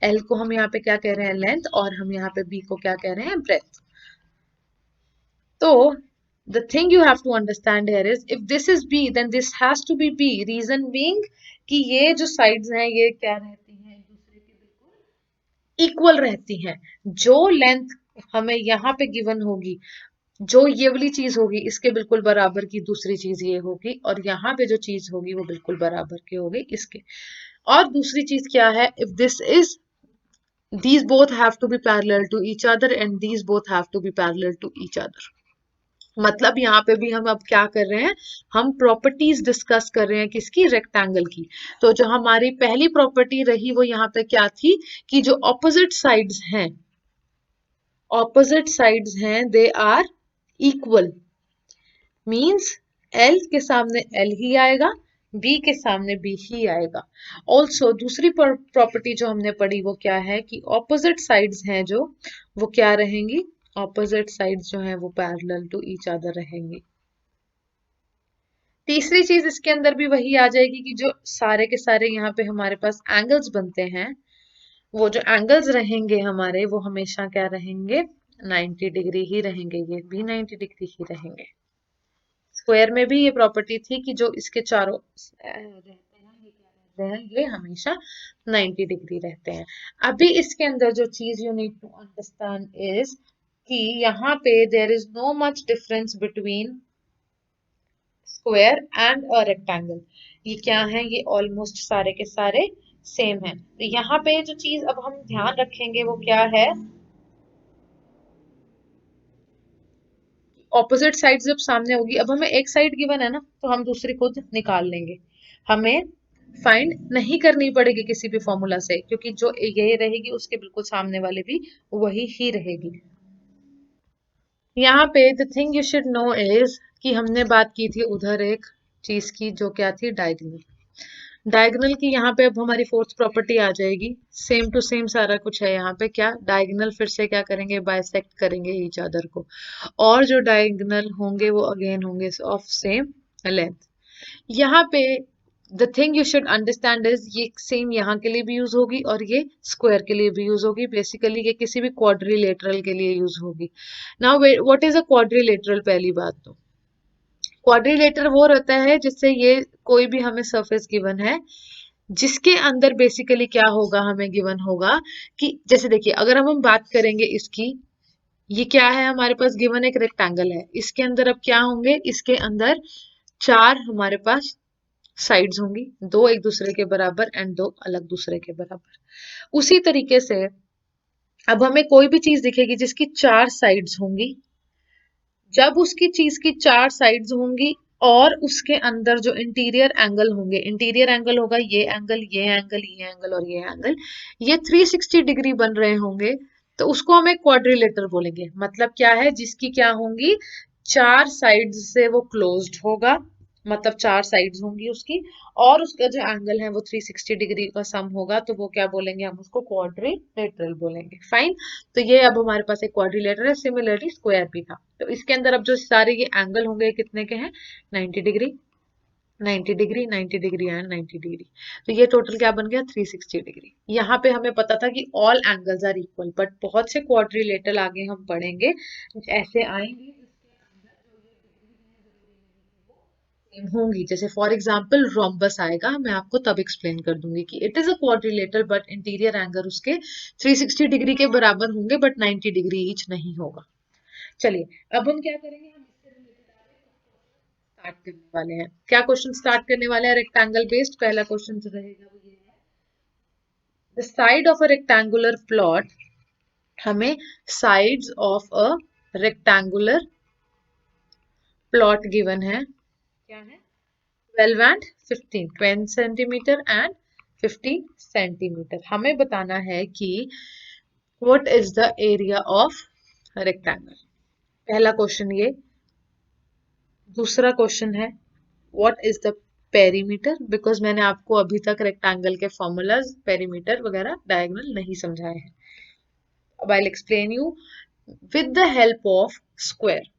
l को हम यहाँ पे क्या कह रहे हैं, लेंथ, और हम यहाँ पे b को क्या कह रहे हैं, ब्रेथ। तो the thing you have to understand here is if this is b then this has to be b, reason being कि ये जो sides हैं ये क्या रहती हैं, एक दूसरे के बिल्कुल इक्वल रहती हैं। जो लेंथ हमें यहाँ पे गिवन होगी, जो ये वाली चीज होगी इसके बिल्कुल बराबर की दूसरी चीज ये होगी, और यहाँ पे जो चीज होगी वो बिल्कुल बराबर की होगी इसके। और दूसरी चीज क्या है, if this is, these both have to be parallel to each other and these both have to be parallel to each other। मतलब यहाँ पे भी हम अब क्या कर रहे हैं, हम प्रॉपर्टीज डिस्कस कर रहे हैं किसकी, रेक्टेंगल की। तो जो हमारी पहली प्रॉपर्टी रही वो यहाँ पे क्या थी, कि जो ऑपोजिट साइड्स हैं, ऑपोजिट साइड्स हैं, they are equal, means L के सामने L ही आएगा, बी के सामने बी ही आएगा। ऑल्सो दूसरी प्रॉपर्टी जो हमने पढ़ी वो क्या है कि ऑपोजिट साइड्स हैं जो, वो क्या रहेंगी, ऑपोजिट साइड्स जो हैं वो पैरेलल टू ईच अदर रहेंगी। तीसरी चीज इसके अंदर भी वही आ जाएगी कि जो सारे के सारे यहाँ पे हमारे पास एंगल्स बनते हैं, वो जो एंगल्स रहेंगे हमारे वो हमेशा क्या रहेंगे, 90 डिग्री ही रहेंगे, ये भी 90 डिग्री ही रहेंगे। स्क्वायर में भी ये प्रॉपर्टी थी कि जो इसके चारों रहते हैं ये क्या रहते हैं, ये हमेशा 90 डिग्री रहते हैं। अभी इसके अंदर जो चीज you need to understand is कि यहाँ पे there is no much difference between square and a rectangle. ये क्या है, ये ऑलमोस्ट सारे के सारे सेम है। तो यहाँ पे जो चीज अब हम ध्यान रखेंगे वो क्या है, ऑपोजिट साइड जब सामने होगी, अब हमें एक साइड गिवन है ना तो हम दूसरी खुद निकाल लेंगे, हमें फाइंड नहीं करनी पड़ेगी किसी भी फॉर्मूला से, क्योंकि जो ये रहेगी उसके बिल्कुल सामने वाले भी वही ही रहेगी। यहाँ पे the thing you should no is कि हमने बात की थी उधर एक चीज की जो क्या थी, डायगोनल। डायगोनल की यहाँ पे अब हमारी फोर्थ प्रॉपर्टी आ जाएगी, सेम टू सेम सारा कुछ है यहाँ पे, क्या डायगोनल फिर से क्या करेंगे, बाइसेक्ट करेंगे ईच अदर को, और जो डायगोनल होंगे वो अगेन होंगे ऑफ सेम लेंथ। यहाँ पे the thing you should understand is ये सेम यहाँ के लिए भी यूज होगी और ये स्क्वायर के लिए भी यूज होगी, बेसिकली ये किसी भी क्वाड्रिलेटरल के लिए यूज होगी। Now what is a quadrilateral, पहली बात तो क्वाड्रिलेटर वो रहता है जिससे ये कोई भी हमें सरफेस गिवन है जिसके अंदर बेसिकली क्या होगा, हमें गिवन होगा कि जैसे देखिए अगर हम बात करेंगे इसकी, ये क्या है हमारे पास गिवन, एक रेक्टेंगल है, इसके अंदर अब क्या होंगे, इसके अंदर चार हमारे पास साइड्स होंगी, दो एक दूसरे के बराबर एंड दो अलग दूसरे के बराबर। उसी तरीके से अब हमें कोई भी चीज दिखेगी जिसकी चार साइड्स होंगी, जब उसकी चीज की चार साइड्स होंगी और उसके अंदर जो इंटीरियर एंगल होंगे, इंटीरियर एंगल होगा ये एंगल, ये एंगल, ये एंगल और ये एंगल, ये 360 डिग्री बन रहे होंगे, तो उसको हम एक क्वाड्रिलेटर बोलेंगे। मतलब क्या है, जिसकी क्या होंगी, चार साइड्स से वो क्लोज्ड होगा, मतलब चार साइड्स होंगी उसकी, और उसका जो एंगल है वो 360 डिग्री का सम होगा, तो वो क्या बोलेंगे, हम उसको क्वाड्रिलेटरल बोलेंगे। फाइन। तो ये अब हमारे पास एक क्वाड्रिलेटर है, सिमिलरली स्क्वायर भी था। तो इसके अंदर अब जो सारे ये एंगल होंगे कितने के हैं, 90 degree, 90 degree, 90 degree and 90 degree. तो ये टोटल क्या बन गया, 360 डिग्री। यहाँ पे हमें पता था कि all angles are equal, but बहुत से क्वाड्रिलेटरल आगे हम पढ़ेंगे ऐसे आएंगे होंगी, जैसे फॉर एग्जाम्पल रोम्बस आएगा, मैं आपको तब एक्सप्लेन कर दूंगी कि it is a quadrilateral but interior angle उसके 360 डिग्री के बराबर होंगे बट 90 डिग्री ईच नहीं होगा। चलिए अब हम क्या करेंगे, हम इससे रिलेटेड स्टार्ट करने वाले हैं। क्या क्वेश्चन स्टार्ट करने वाले हैं, रेक्टेंगल बेस्ड। पहला क्वेश्चन जो रहेगा वो ये है, the side of a rectangular plot, हमें sides of a rectangular plot given है, क्या है, 12 एंड 15, 20 सेंटीमीटर एंड 50 सेंटीमीटर। हमें बताना है कि what is the area of rectangle, पहला क्वेश्चन ये। दूसरा क्वेश्चन है what is the perimeter, because मैंने आपको अभी तक रेक्टेंगल के फॉर्मूलाज, पेरीमीटर वगैरह डायगोनल नहीं समझाए हैं। अब I explain you with the help of square.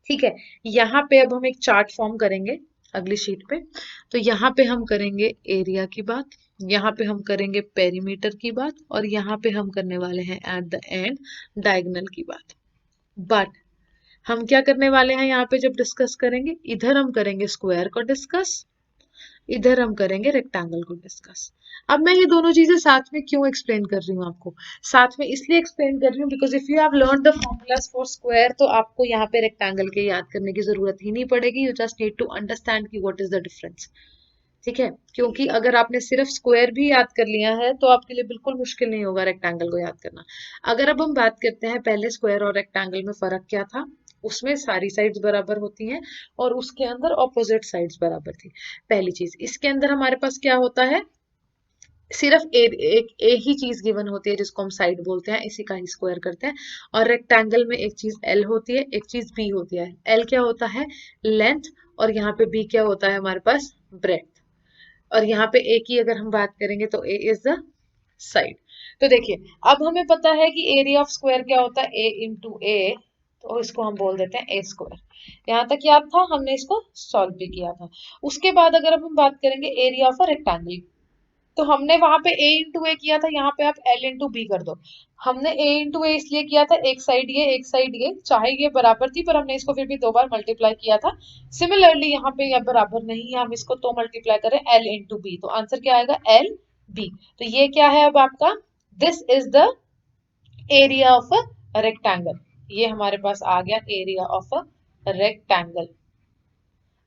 ठीक है, यहाँ पे अब हम एक चार्ट फॉर्म करेंगे अगली शीट पे। तो यहाँ पे हम करेंगे एरिया की बात, यहाँ पे हम करेंगे पेरीमीटर की बात, और यहाँ पे हम करने वाले हैं एट द एंड डायगोनल की बात। बट हम क्या करने वाले हैं यहाँ पे जब डिस्कस करेंगे, इधर हम करेंगे स्क्वायर को डिस्कस, इधर हम करेंगे रेक्टेंगल को डिस्कस। अब मैं ये दोनों चीजें साथ में क्यों एक्सप्लेन कर रही हूँ आपको, साथ में इसलिए एक्सप्लेन कर रही हूँ because if you have learn the formulas for square, तो आपको यहाँ पे रेक्टेंगल के याद करने की जरूरत ही नहीं पड़ेगी, you just need to understand कि व्हाट इज द डिफरेंस। ठीक है, क्योंकि अगर आपने सिर्फ स्क्वायर भी याद कर लिया है तो आपके लिए बिल्कुल मुश्किल नहीं होगा रेक्टेंगल को याद करना। अगर अब हम बात करते हैं पहले स्क्वायर और रेक्टेंगल में फर्क क्या था, उसमें सारी साइड्स बराबर होती हैं और उसके अंदर ऑपोजिट साइड्स बराबर थी। पहली चीज, इसके अंदर हमारे पास क्या होता है, सिर्फ एक ही चीज गिवन होती है जिसको हम साइड बोलते हैं, इसी का ही स्क्वायर करते हैं। और रेक्टेंगल में एक चीज एल होती है, एक चीज बी होती है। एल क्या होता है, लेंथ, और यहाँ पे b क्या होता है हमारे पास, ब्रेड्थ। और यहाँ पे a की अगर हम बात करेंगे तो a इज द साइड। तो देखिए अब हमें पता है कि एरिया ऑफ स्क्वायर क्या होता है, a इंटू ए, तो इसको हम बोल देते हैं a स्क्वायर। यहाँ तक याद था, हमने इसको सॉल्व भी किया था। उसके बाद अगर अब हम बात करेंगे एरिया ऑफ अ रेक्टेंगल, तो हमने वहां पे a इंटू ए किया था, यहाँ पे आप l इंटू बी कर दो। हमने a इंटू ए इसलिए किया था, एक साइड ये एक साइड ये, चाहे ये बराबर थी पर हमने इसको फिर भी 2 बार मल्टीप्लाई किया था। सिमिलरली यहाँ पे यह बराबर नहीं है, हम इसको तो मल्टीप्लाई करें l इंटू बी, तो आंसर क्या आएगा, l b। तो ये क्या है अब आपका, this is the area of a rectangle. ये हमारे पास आ गया एरिया ऑफ अ रेक्टेंगल।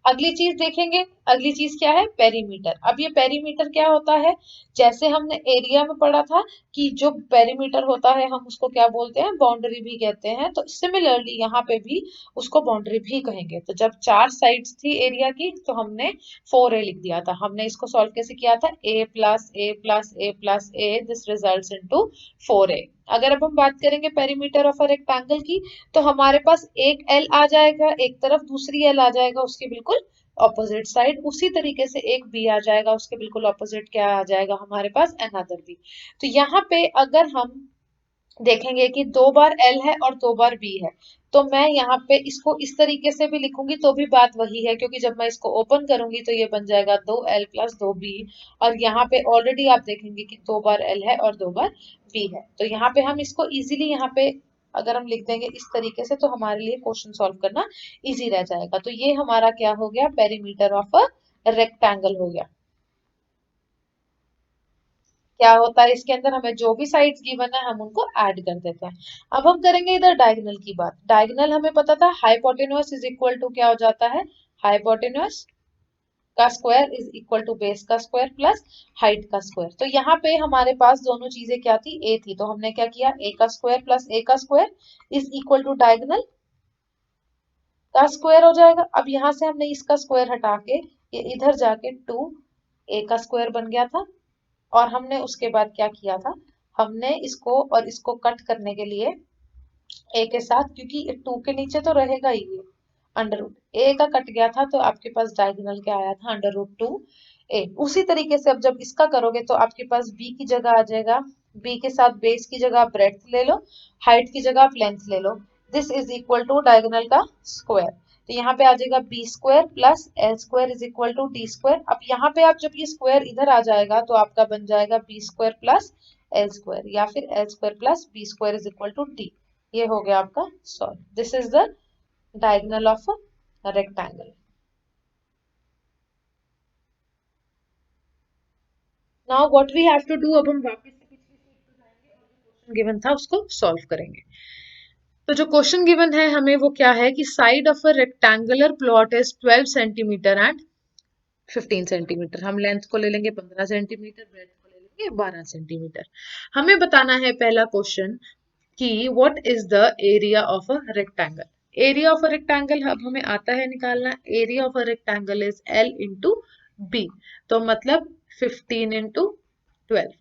अगली चीज देखेंगे, अगली चीज क्या है, पेरीमीटर। अब ये पेरीमीटर क्या होता है, जैसे हमने एरिया में पढ़ा था कि जो पेरीमीटर होता है हम उसको क्या बोलते हैं, बाउंड्री भी कहते हैं। तो सिमिलरली यहाँ पे भी उसको बाउंड्री भी कहेंगे। तो जब 4 साइड्स थी एरिया की तो हमने 4a लिख दिया था। हमने इसको सॉल्व कैसे किया था, a plus a plus a plus a, this results into 4a। अगर अब हम बात करेंगे पेरीमीटर ऑफ अ रेक्टेंगल की, तो हमारे पास एक L आ जाएगा एक तरफ, दूसरी L आ जाएगा उसके बिल्कुल ऑपोजिट साइड, उसी तरीके से एक B आ जाएगा उसके बिल्कुल ऑपोजिट, क्या आ जाएगा हमारे पास, अनदर B। तो यहाँ पे अगर हम देखेंगे कि 2 बार L है और 2 बार B है, तो मैं यहाँ पे इसको इस तरीके से भी लिखूंगी तो भी बात वही है, क्योंकि जब मैं इसको ओपन करूंगी तो ये बन जाएगा 2L प्लस 2B। और यहाँ पे ऑलरेडी आप देखेंगे कि 2 बार L है और 2 बार B है। तो यहाँ पे हम इसको इजीली यहाँ पे अगर हम लिख देंगे इस तरीके से, तो हमारे लिए क्वेश्चन सॉल्व करना इजी रह जाएगा। तो ये हमारा क्या हो गया, पेरीमीटर ऑफ अ रेक्टेंगल हो गया। क्या होता है इसके अंदर, हमें जो भी साइड्स गिवन है हम उनको ऐड कर देते हैं। अब हम करेंगे इधर डायगोनल की बात। डायगोनल हमें पता था, हाइपोटेन्यूज इज इक्वल टू क्या हो जाता है, हाइपोटेन्यूज का square is equal to base का स्क्वायर प्लस हाइट का स्क्वायर। तो यहाँ पे हमारे पास दोनों चीजें क्या थी, a थी, तो हमने क्या किया, a का स्क्वायर प्लस a का square is equal to diagonal का स्क्वायर हो जाएगा। अब यहाँ से हमने इसका स्क्वायर हटा के ये इधर जाके 2a का स्क्वायर बन गया था। और हमने उसके बाद क्या किया था, हमने इसको और इसको कट करने के लिए a के साथ, क्योंकि 2 के नीचे तो रहेगा ही ये, अंडर रूट ए का कट गया था, तो आपके पास डायगोनल क्या आया था, अंडर रूट 2a। उसी तरीके से अब जब इसका करोगे तो आपके पास b की जगह आ जाएगा, b के साथ बेस की जगह आप ब्रेड्थ ले लो, हाइट की जगह आप लेंथ ले लो, this is equal to diagonal का स्क्वायर। तो यहाँ पे आ जाएगा B square plus L square is equal to D square. अब यहाँ पे आप जब ये स्क्वायर इधर आ जाएगा तो आपका बन जाएगा B square plus L square, या फिर L square plus B square is equal to D. ये हो गया आपका solve. This is the diagonal of a rectangle. Now what we have to do, अब हम वापस से पिछली शीट पे जाएंगे और जो क्वेश्चन गिवन था उसको सॉल्व करेंगे। तो जो क्वेश्चन गिवन है हमें वो क्या है कि side of a rectangular plot is 12 centimetre and 15 centimetre. हम लेंथ को ले लेंगे 15 सेंटीमीटर, ब्रेड्थ को ले लेंगे 12 सेंटीमीटर। हमें बताना है पहला क्वेश्चन कि what is the area of a rectangle. Area of a rectangle अब हमें आता है निकालना, area of a rectangle is L into B, तो मतलब 15 इंटू 12।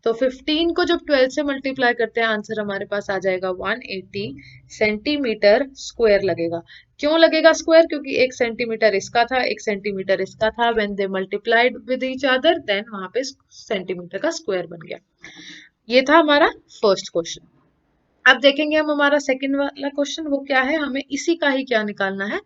तो 15 को जब 12 से मल्टीप्लाई करते हैं आंसर हमारे पास आ जाएगा 180 सेंटीमीटर स्क्वायर लगेगा। क्यों लगेगा स्क्वायर, क्योंकि 1 सेंटीमीटर इसका था 1 सेंटीमीटर इसका था, when they multiplied with each other than वहां पे सेंटीमीटर का स्क्वायर बन गया। ये था हमारा फर्स्ट क्वेश्चन। अब देखेंगे हम हमारा सेकंड वाला क्वेश्चन, वो क्या है, हमें इसी का ही क्या निकालना है,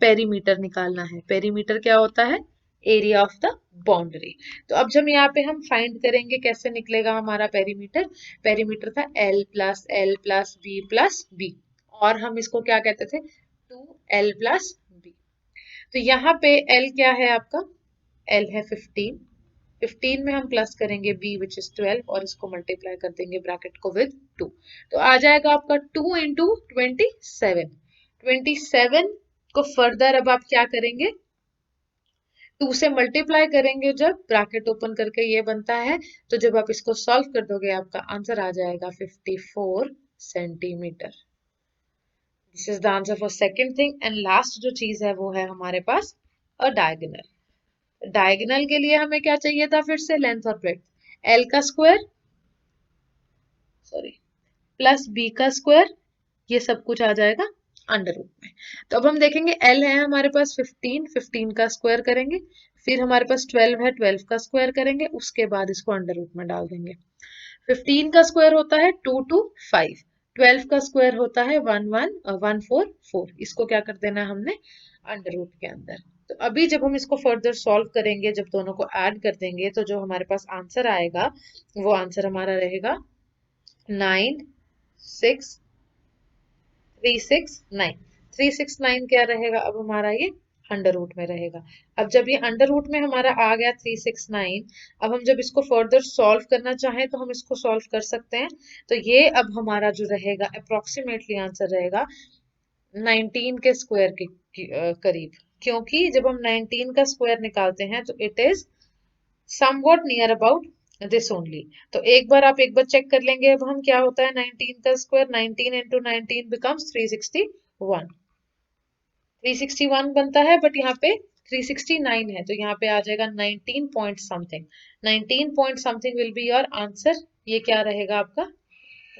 पेरीमीटर निकालना है। पेरीमीटर क्या होता है, एरिया ऑफ द बाउंड्री। तो अब जब यहाँ पे हम फाइंड करेंगे कैसे निकलेगा हमारा पेरीमीटर, पेरीमीटर था L plus B plus B, और हम इसको क्या कहते थे, 2L प्लस बी। तो यहाँ पे L क्या है आपका, L है 15, 15 में हम प्लस करेंगे b विच इज 12 और इसको मल्टीप्लाई कर देंगे ब्रैकेट को विद 2, तो आ जाएगा आपका 2 इंटू 27। 27 को फर्दर अब आप क्या करेंगे, 2 से मल्टीप्लाई करेंगे जब, ब्रैकेट ओपन करके ये बनता है, तो जब आप इसको सॉल्व कर दोगे आपका आंसर आ जाएगा 54 centimetre. This is the answer for second thing. And last जो चीज है वो है हमारे पास अ डायगोनल। डायगोनल के लिए हमें क्या चाहिए था, फिर से लेंथ और ब्रेड्थ, L का स्क्वायर सॉरी प्लस B का स्क्वायर, ये सब कुछ आ जाएगा अंडर रूट में। तो अब हम देखेंगे एल है हमारे पास 15, 15 का स्क्वायर करेंगे, फिर हमारे पास 12 है, 12 का स्क्वायर करेंगे, उसके बाद इसको अंडर रूट में डाल देंगे। 15 का स्क्वायर होता है 2 to 5, 12 का स्क्वायर होता है 1,4,4। इसको क्या कर देना है हमने अंडर रूट के अंदर। तो अभी जब हम इसको फर्दर सॉल्व करेंगे, जब दोनों को ऐड कर देंगे, तो जो हमारे पास आंसर आएगा वो आंसर हमारा रहेगा 9,6,3,6,9। 369 क्या रहेगा अब हमारा, ये अंडर रूट में रहेगा। अब जब ये अंडर रूट में हमारा आ गया 369, अब हम जब इसको फर्दर सॉल्व करना चाहें तो हम इसको सॉल्व कर सकते हैं। तो ये अब हमारा जो रहेगा अप्रोक्सीमेटली आंसर रहेगा 19 के स्क्वायर के करीब, क्योंकि जब हम 19 का स्क्वायर निकालते हैं तो it is somewhat near about this only. तो एक बार आप एक बार चेक कर लेंगे अब हम क्या होता है 19 का स्क्वायर, 19 इंटू 19 बिकम्स 361, 361 बनता है, बट यहाँ पे 369 है, तो यहाँ पे आ जाएगा 19 point something. 19 point something will be your answer. ये क्या रहेगा आपका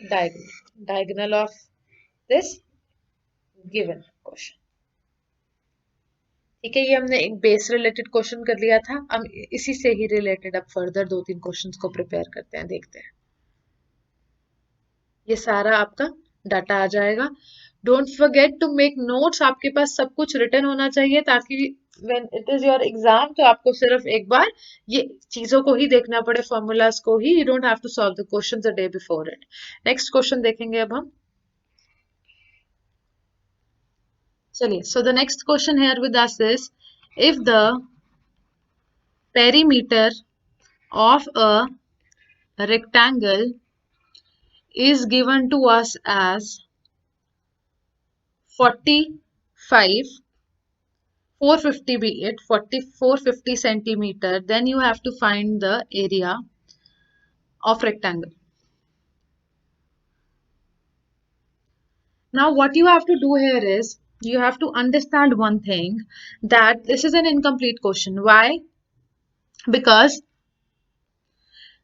diagonal, diagonal of this given question. ठीक है, ये हमने एक बेस रिलेटेड क्वेश्चन कर लिया था। हम इसी से ही रिलेटेड अब फर्दर 2-3 क्वेश्चंस को प्रिपेयर करते हैं, देखते हैं। ये सारा आपका डाटा आ जाएगा। Don't forget to make notes, आपके पास सब कुछ रिटन होना चाहिए, ताकि when it is your exam तो आपको सिर्फ एक बार ये चीजों को ही देखना पड़े, फॉर्मूलाज को ही। You don't have to solve the questions a day before it. Next question देखेंगे अब हम। चलिए, so the next question here with us is, if the perimeter of a rectangle is given to us as 45, 450 be it, 450 centimeter, then you have to find the area of rectangle. Now what you have to do here is, you have to understand one thing, that this is an incomplete question. Why? Because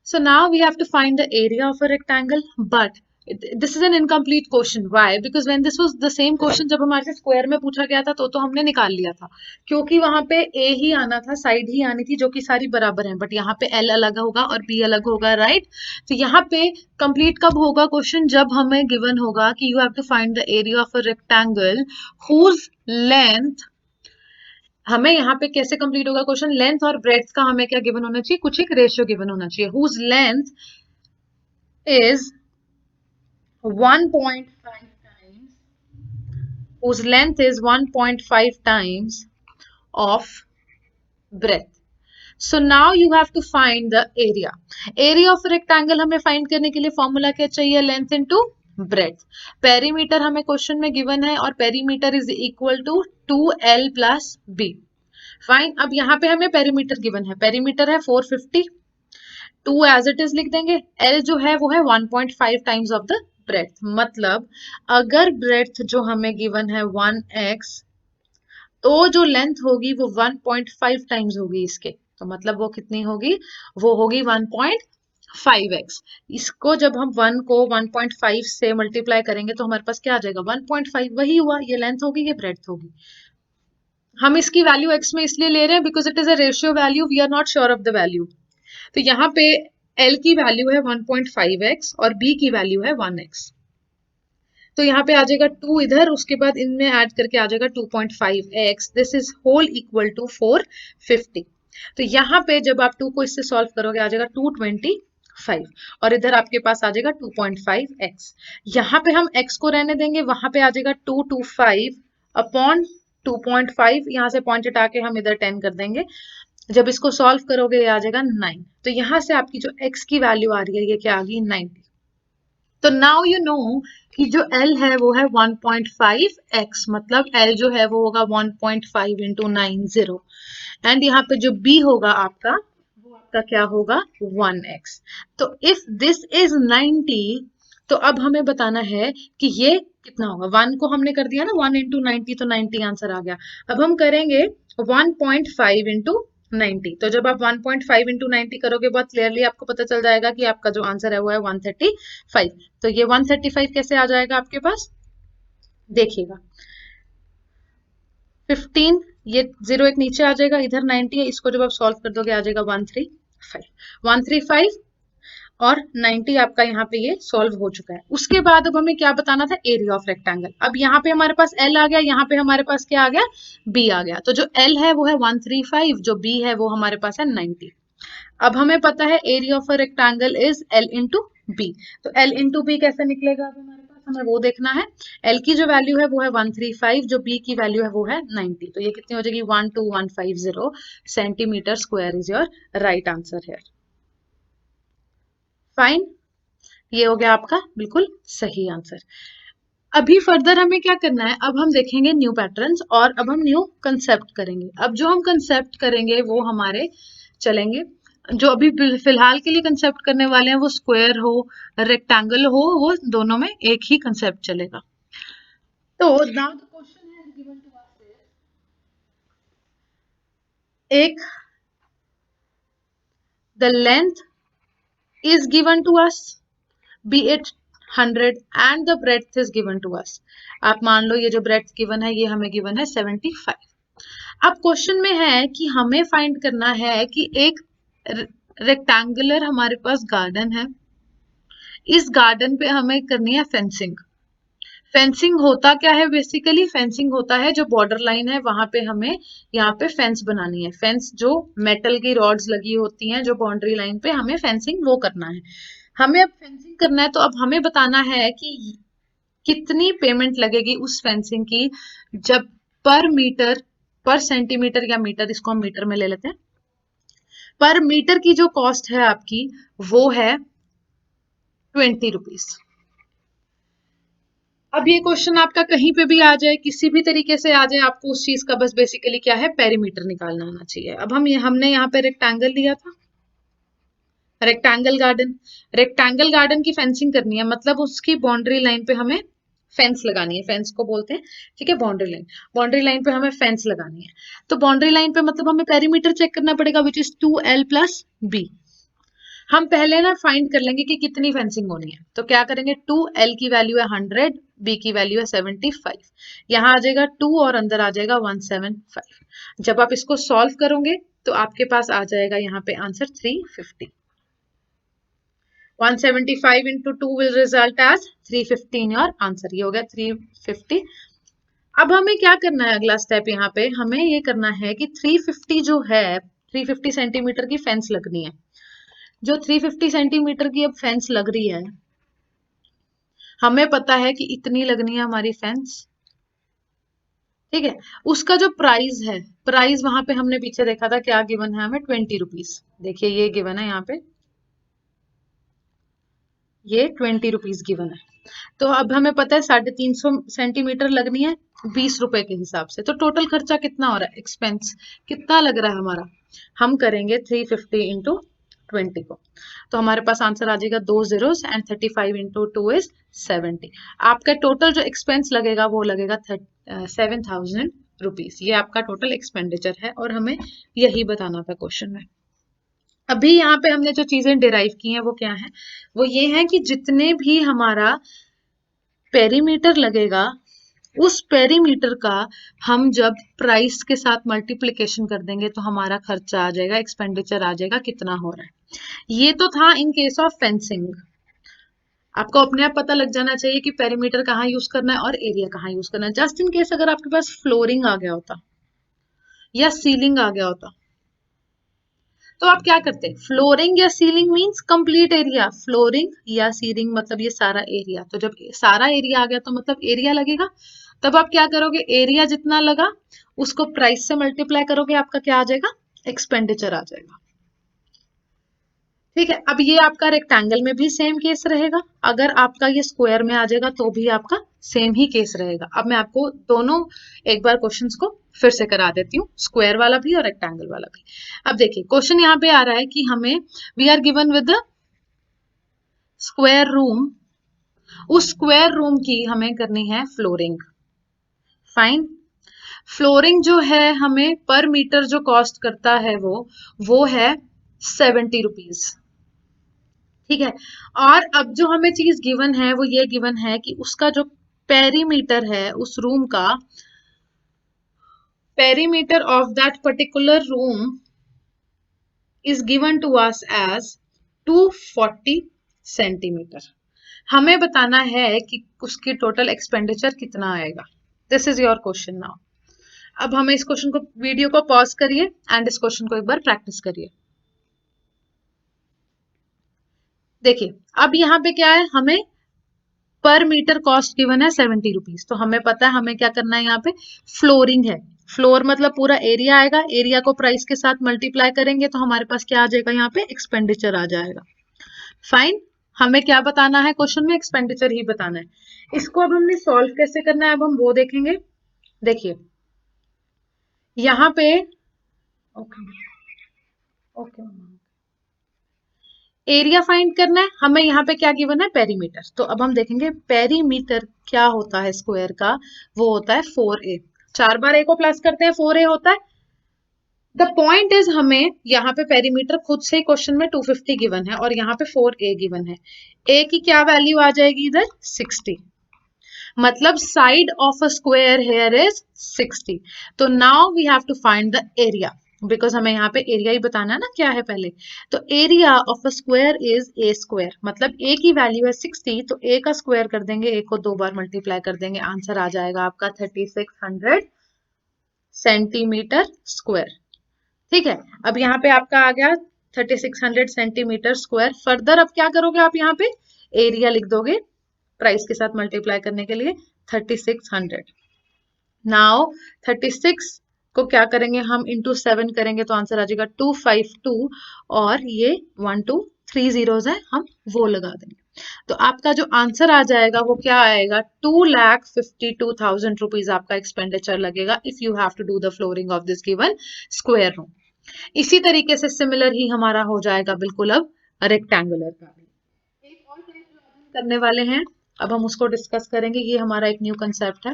so now we have to find the area of a rectangle, but this is an incomplete question. Why? Because when this was the same question, जब हमारे से square में पूछा गया था तो हमने निकाल लिया था, क्योंकि वहां पे a ही आना था, साइड ही आनी थी, जो कि सारी बराबर हैं, बट यहाँ पे l अलग होगा और b अलग होगा, राइट? तो यहाँ पे कंप्लीट कब होगा क्वेश्चन, जब हमें गिवन होगा कि you have to find the area of a rectangle whose length. हमें यहाँ पे कैसे कंप्लीट होगा क्वेश्चन, लेंथ और ब्रेड्थ का हमें क्या गिवन होना चाहिए, कुछ एक रेशियो गिवन होना चाहिए। Whose length is 1.5 times, whose length is 1.5 times of breadth. So now you have to find the area. Area of rectangle हमें find करने के लिए फॉर्मूला क्या चाहिए, लेंथ इनटू ब्रेथ। पेरीमीटर हमें क्वेश्चन में गिवन है, और perimeter is equal to 2l plus b। Fine, अब यहाँ पे हमें पेरीमीटर गिवन है, पेरीमीटर है 450, 2 एज इट इज लिख देंगे, l जो है वो है 1.5 टाइम्स ऑफ द ब्रेथ। मतलब अगर ब्रेथ जो हमें गिवन है 1x, तो जो लेंथ होगी वो 1.5 टाइम्स होगी इसके, तो मतलब वो कितनी होगी, वो होगी 1.5x। इसको जब हम 1 को 1.5 से मल्टीप्लाई करेंगे तो हमारे पास क्या आ जाएगा, 1.5, वही हुआ, ये लेंथ होगी, ये ब्रेथ होगी। हम इसकी वैल्यू x में इसलिए ले रहे हैं because it is a ratio value, we are not sure of the value. तो यहाँ पे L की वैल्यू है 1.5x और B की वैल्यू है 1x। तो यहाँ पे आ जाएगा 2 इधर, उसके बाद इनमें ऐड करके आ जाएगा 2.5x, this is whole equal to 450। तो यहाँ पे जब आप 2 को इससे सॉल्व करोगे आ जाएगा 225, और इधर आपके पास आ जाएगा 2.5x। यहाँ पे हम x को रहने देंगे, वहां पे आ जाएगा 225 अपॉन 2.5, यहाँ से पॉइंट हटा के हम इधर 10 कर देंगे। जब इसको सॉल्व करोगे ये आ जाएगा 9। तो यहाँ से आपकी जो x की वैल्यू आ रही है ये क्या आ गई, 90। तो नाउ यू नो कि जो L है वो है 1.5x, मतलब L जो है वो होगा 1.5 इंटू 90, एंड यहाँ पे जो B होगा आपका, वो आपका क्या होगा, 1x। तो इफ दिस इज 90, तो अब हमें बताना है कि ये कितना होगा। 1 को हमने कर दिया ना 1 इंटू 90, तो 90 आंसर आ गया। अब हम करेंगे 1.5 इंटू 90, तो जब आप 1.5 इंटू 90 करोगे बहुत क्लियरली आपको पता चल जाएगा कि आपका जो आंसर है वो है 135। तो ये 135 कैसे आ जाएगा आपके पास, देखिएगा। 15, ये 0 एक नीचे आ जाएगा, इधर 90 है, इसको जब आप सॉल्व कर दोगे आ जाएगा 135 और 90 आपका यहाँ पे ये सॉल्व हो चुका है। उसके बाद अब हमें क्या बताना था, एरिया ऑफ रेक्टेंगल। अब यहाँ पे हमारे पास एल आ गया, यहाँ पे हमारे पास क्या आ गया, बी आ गया। तो जो एल है वो है 135, जो बी है वो हमारे पास है 90। अब हमें पता है area of a rectangle is L into B. तो एल इंटू बी कैसे निकलेगा अब हमारे पास, हमें वो देखना है। एल की जो वैल्यू है वो है 135, जो बी की वैल्यू है वो है 90। तो ये कितनी हो जाएगी, 12150 centimetre square is your right answer है। फाइन, ये हो गया आपका बिल्कुल सही आंसर। अभी फर्दर हमें क्या करना है, अब हम देखेंगे न्यू पैटर्न्स और अब हम न्यू कंसेप्ट करेंगे। अब जो हम कंसेप्ट करेंगे वो हमारे चलेंगे, जो अभी फिलहाल के लिए कंसेप्ट करने वाले हैं वो स्क्वायर हो रेक्टेंगल हो, वो दोनों में एक ही कंसेप्ट चलेगा। तो नाउ द क्वेश्चन है गिवन टू अस, एक the length is given to us, be it 100 and the breadth is given to us। आप मान लो ये जो breadth given है ये हमें given है 75। अब क्वेश्चन में है कि हमें फाइंड करना है कि एक रेक्टेंगुलर हमारे पास गार्डन है, इस गार्डन पे हमें करनी है फेंसिंग। फेंसिंग होता क्या है, बेसिकली फेंसिंग होता है जो बॉर्डर लाइन है वहां पे हमें यहाँ पे फेंस बनानी है। फेंस जो मेटल की रॉड्स लगी होती हैं जो बाउंड्री लाइन पे, हमें फेंसिंग वो करना है। हमें अब फेंसिंग करना है तो अब हमें बताना है कि कितनी पेमेंट लगेगी उस फेंसिंग की, जब पर मीटर, पर सेंटीमीटर या मीटर, इसको हम मीटर में ले लेते हैं, पर मीटर की जो कॉस्ट है आपकी वो है 20 रुपीज। अब ये क्वेश्चन आपका कहीं पे भी आ जाए, किसी भी तरीके से आ जाए, आपको उस चीज का बस बेसिकली क्या है, पेरीमीटर निकालना आना चाहिए। अब हमने यहाँ पे रेक्टेंगल लिया था, रेक्टेंगल गार्डन की फेंसिंग करनी है, मतलब उसकी बाउंड्री लाइन पे हमें फेंस लगानी है, फेंस को बोलते हैं, ठीक है, बाउंड्री लाइन पे हमें फेंस लगानी है। तो बाउंड्री लाइन पे मतलब हमें पेरीमीटर चेक करना पड़ेगा, which is 2l plus B. हम पहले ना फाइंड कर लेंगे कि कितनी फेंसिंग होनी है। तो क्या करेंगे, 2l की वैल्यू है 100, b की वैल्यू है 75, यहाँ आ जाएगा 2 और अंदर आ जाएगा 175। जब आप इसको सॉल्व करोगे तो आपके पास आ जाएगा यहाँ पे answer 350। 175 into 2 will result as 350 in your answer। ये हो गया 350। अब हमें क्या करना है, अगला स्टेप यहाँ पे हमें ये करना है कि 350 जो है, 350 सेंटीमीटर की फेंस लगनी है। जो 350 सेंटीमीटर की अब फेंस लग रही है, हमें पता है कि इतनी लगनी है हमारी फेंस, ठीक है। उसका जो प्राइस है, प्राइस वहां पे हमने पीछे देखा था क्या गिवन है हमें, 20 रुपीज। देखिए ये गिवन है यहाँ पे, ये 20 रुपीज गिवन है। तो अब हमें पता है 350 सेंटीमीटर लगनी है 20 रुपए के हिसाब से। तो टोटल खर्चा कितना हो रहा है, एक्सपेंस कितना लग रहा है हमारा, हम करेंगे 350 इंटू 20 को, तो हमारे पास आंसर आ जाएगा 2 zeros एंड 35 इंटू 2 इज 70। आपका टोटल जो एक्सपेंस लगेगा वो लगेगा 7000 रुपीज। ये आपका टोटल एक्सपेंडिचर है और हमें यही बताना था क्वेश्चन में। अभी यहाँ पे हमने जो चीजें डिराइव की हैं वो क्या है, वो ये है कि जितने भी हमारा पेरीमीटर लगेगा, उस पेरीमीटर का हम जब प्राइस के साथ मल्टीप्लिकेशन कर देंगे तो हमारा खर्चा आ जाएगा, एक्सपेंडिचर आ जाएगा कितना हो रहा है। ये तो था इन केस ऑफ फेंसिंग। आपको अपने आप पता लग जाना चाहिए कि पेरीमीटर कहाँ यूज करना है और एरिया कहाँ यूज करना है। जस्ट इन केस अगर आपके पास फ्लोरिंग आ गया होता या सीलिंग आ गया होता तो आप क्या करते, फ्लोरिंग या ceiling means complete area, flooring या सीलिंग मतलब ये सारा एरिया। तो जब सारा एरिया आ गया तो मतलब एरिया लगेगा, तब आप क्या करोगे, एरिया जितना लगा उसको प्राइस से मल्टीप्लाई करोगे, आपका क्या आ जाएगा, एक्सपेंडिचर आ जाएगा। ठीक है, अब ये आपका रेक्टेंगल में भी सेम केस रहेगा, अगर आपका ये स्क्वायर में आ जाएगा तो भी आपका सेम ही केस रहेगा। अब मैं आपको दोनों एक बार क्वेश्चंस को फिर से करा देती हूँ, स्क्वायर वाला भी और रेक्टेंगल वाला भी। अब देखिए क्वेश्चन यहाँ पे आ रहा है कि हमें we are given with square room, उस स्क्वायर रूम की हमें करनी है फ्लोरिंग। फाइन, फ्लोरिंग जो है हमें पर मीटर जो कॉस्ट करता है वो है 70 रुपीज, ठीक है। और अब जो हमें चीज गिवन है वो ये गिवन है कि उसका जो पेरीमीटर है उस रूम का perimeter of that particular room is given to us as 240 centimetre. हमें बताना है कि उसकी टोटल एक्सपेंडिचर कितना आएगा. This is your question now. अब हमें इस क्वेश्चन को, वीडियो को पॉज करिए एंड इस क्वेश्चन को एक बार प्रैक्टिस करिए. देखिए अब यहाँ पे क्या है, हमें पर मीटर कॉस्ट गिवन है 70 रुपीज. तो हमें पता है हमें क्या करना है, यहाँ पे फ्लोरिंग है. फ्लोर मतलब पूरा एरिया आएगा, एरिया को प्राइस के साथ मल्टीप्लाई करेंगे तो हमारे पास क्या आ जाएगा, यहाँ पे एक्सपेंडिचर आ जाएगा. फाइन. हमें क्या बताना है क्वेश्चन में, एक्सपेंडिचर ही बताना है. इसको अब हमने सॉल्व कैसे करना है अब हम वो देखेंगे. देखिए यहाँ पे ओके ओके एरिया फाइंड करना है हमें. यहाँ पे क्या गिवन है, पेरीमीटर. तो अब हम देखेंगे पेरीमीटर क्या होता है स्क्वायर का. वो होता है 4a. 4 बार a को प्लस करते हैं 4a होता है. द पॉइंट इज हमें यहाँ पे पेरीमीटर खुद से ही क्वेश्चन में 250 गिवन है और यहाँ पे 4a गिवन है. a की क्या वैल्यू आ जाएगी इधर, 60. मतलब side of a square here is 60. तो now we have to find the area, because हमें यहाँ पे एरिया ही बताना है ना क्या है पहले. तो area of a square is a square. मतलब ए की वैल्यू है 60, तो ए का स्क्वायर कर देंगे, ए को 2 बार मल्टीप्लाई कर देंगे, आंसर आ जाएगा आपका 3600 सेंटीमीटर स्क्वायर. ठीक है. अब यहाँ पे आपका आ गया 3600 सेंटीमीटर स्क्वायर. फर्दर अब क्या करोगे आप, यहाँ पे एरिया लिख दोगे प्राइस के साथ मल्टीप्लाई करने के लिए 3600. नाउ 36 को क्या करेंगे हम, इंटू 7 करेंगे तो आंसर आ जाएगा 252 और ये 1 2 3 जीरोस है, हम वो लगा देंगे. तो आपका जो आंसर आ जाएगा वो क्या आएगा, 2,52,000 रुपीज आपका एक्सपेंडिचर लगेगा if you have to do the flooring of this given square room. इसी तरीके से सिमिलर ही हमारा हो जाएगा बिल्कुल अब रेक्टेंगुलर का भी. एक और टाइप करने वाले हैं, अब हम उसको डिस्कस करेंगे. ये हमारा एक न्यू कंसेप्ट है.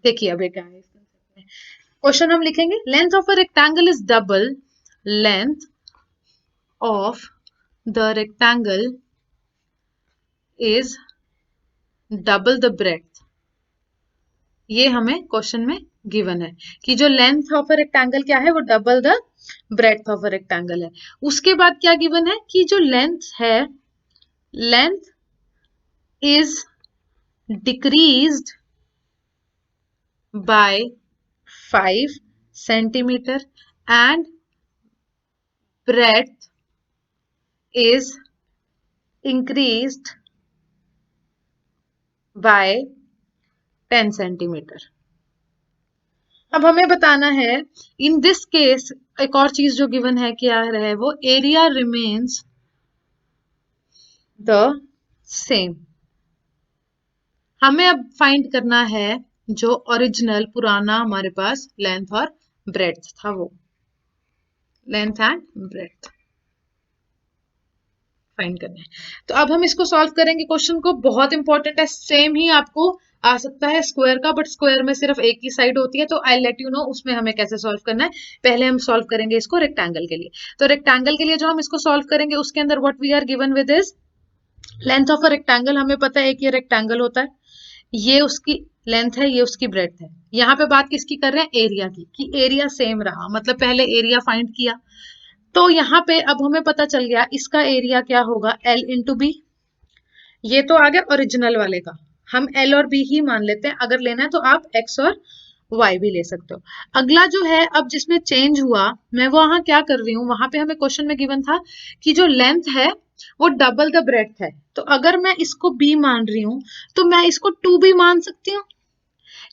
देखिए अब ये क्या है. क्वेश्चन हम लिखेंगे, length of a rectangle is double length of the rectangle is double the breadth. ये हमें क्वेश्चन में गिवन है कि जो लेंथ ऑफ अ रेक्टेंगल क्या है, वो double the breadth of a rectangle है. उसके बाद क्या गिवन है कि जो लेंथ है, length is decreased by 5 centimeter and breadth is increased by 10 centimeter. अब हमें बताना है इन दिस केस, एक और चीज जो गिवन है क्या है, वो एरिया रिमेन्स द सेम. हमें अब फाइंड करना है जो ओरिजिनल पुराना हमारे पास लेंथ और ब्रेड्थ था, वो लेंथ एंड ब्रेड्थ फाइंड करना है. तो अब हम इसको सॉल्व करेंगे. क्वेश्चन को बहुत इंपॉर्टेंट है, सेम ही आपको आ सकता है स्क्वायर का, बट स्क्वायर में सिर्फ एक ही साइड होती है. तो आई लेट यू नो उसमें हमें कैसे सॉल्व करना है. पहले हम सॉल्व करेंगे इसको रेक्टेंगल के लिए. तो रेक्टेंगल के लिए जो हम इसको सॉल्व करेंगे उसके अंदर what we are given with is length of a rectangle. हमें पता है कि ये रेक्टेंगल होता है, ये उसकी लेंथ है, ये उसकी ब्रेड्थ है. यहाँ पे बात किसकी कर रहे हैं, एरिया की, कि एरिया सेम रहा. मतलब पहले एरिया फाइंड किया, तो यहाँ पे अब हमें पता चल गया इसका एरिया क्या होगा, L इंटू बी. ये तो आ गया ओरिजिनल वाले का, हम L और B ही मान लेते हैं. अगर लेना है तो आप X और Y भी ले सकते हो. अगला जो है, अब जिसमें चेंज हुआ, मैं वहां क्या कर रही हूँ, वहां पे हमें क्वेश्चन में गिवन था कि जो लेंथ है वो डबल द ब्रेड्थ है. तो अगर मैं इसको B मान रही हूँ तो मैं इसको 2B मान सकती हूँ,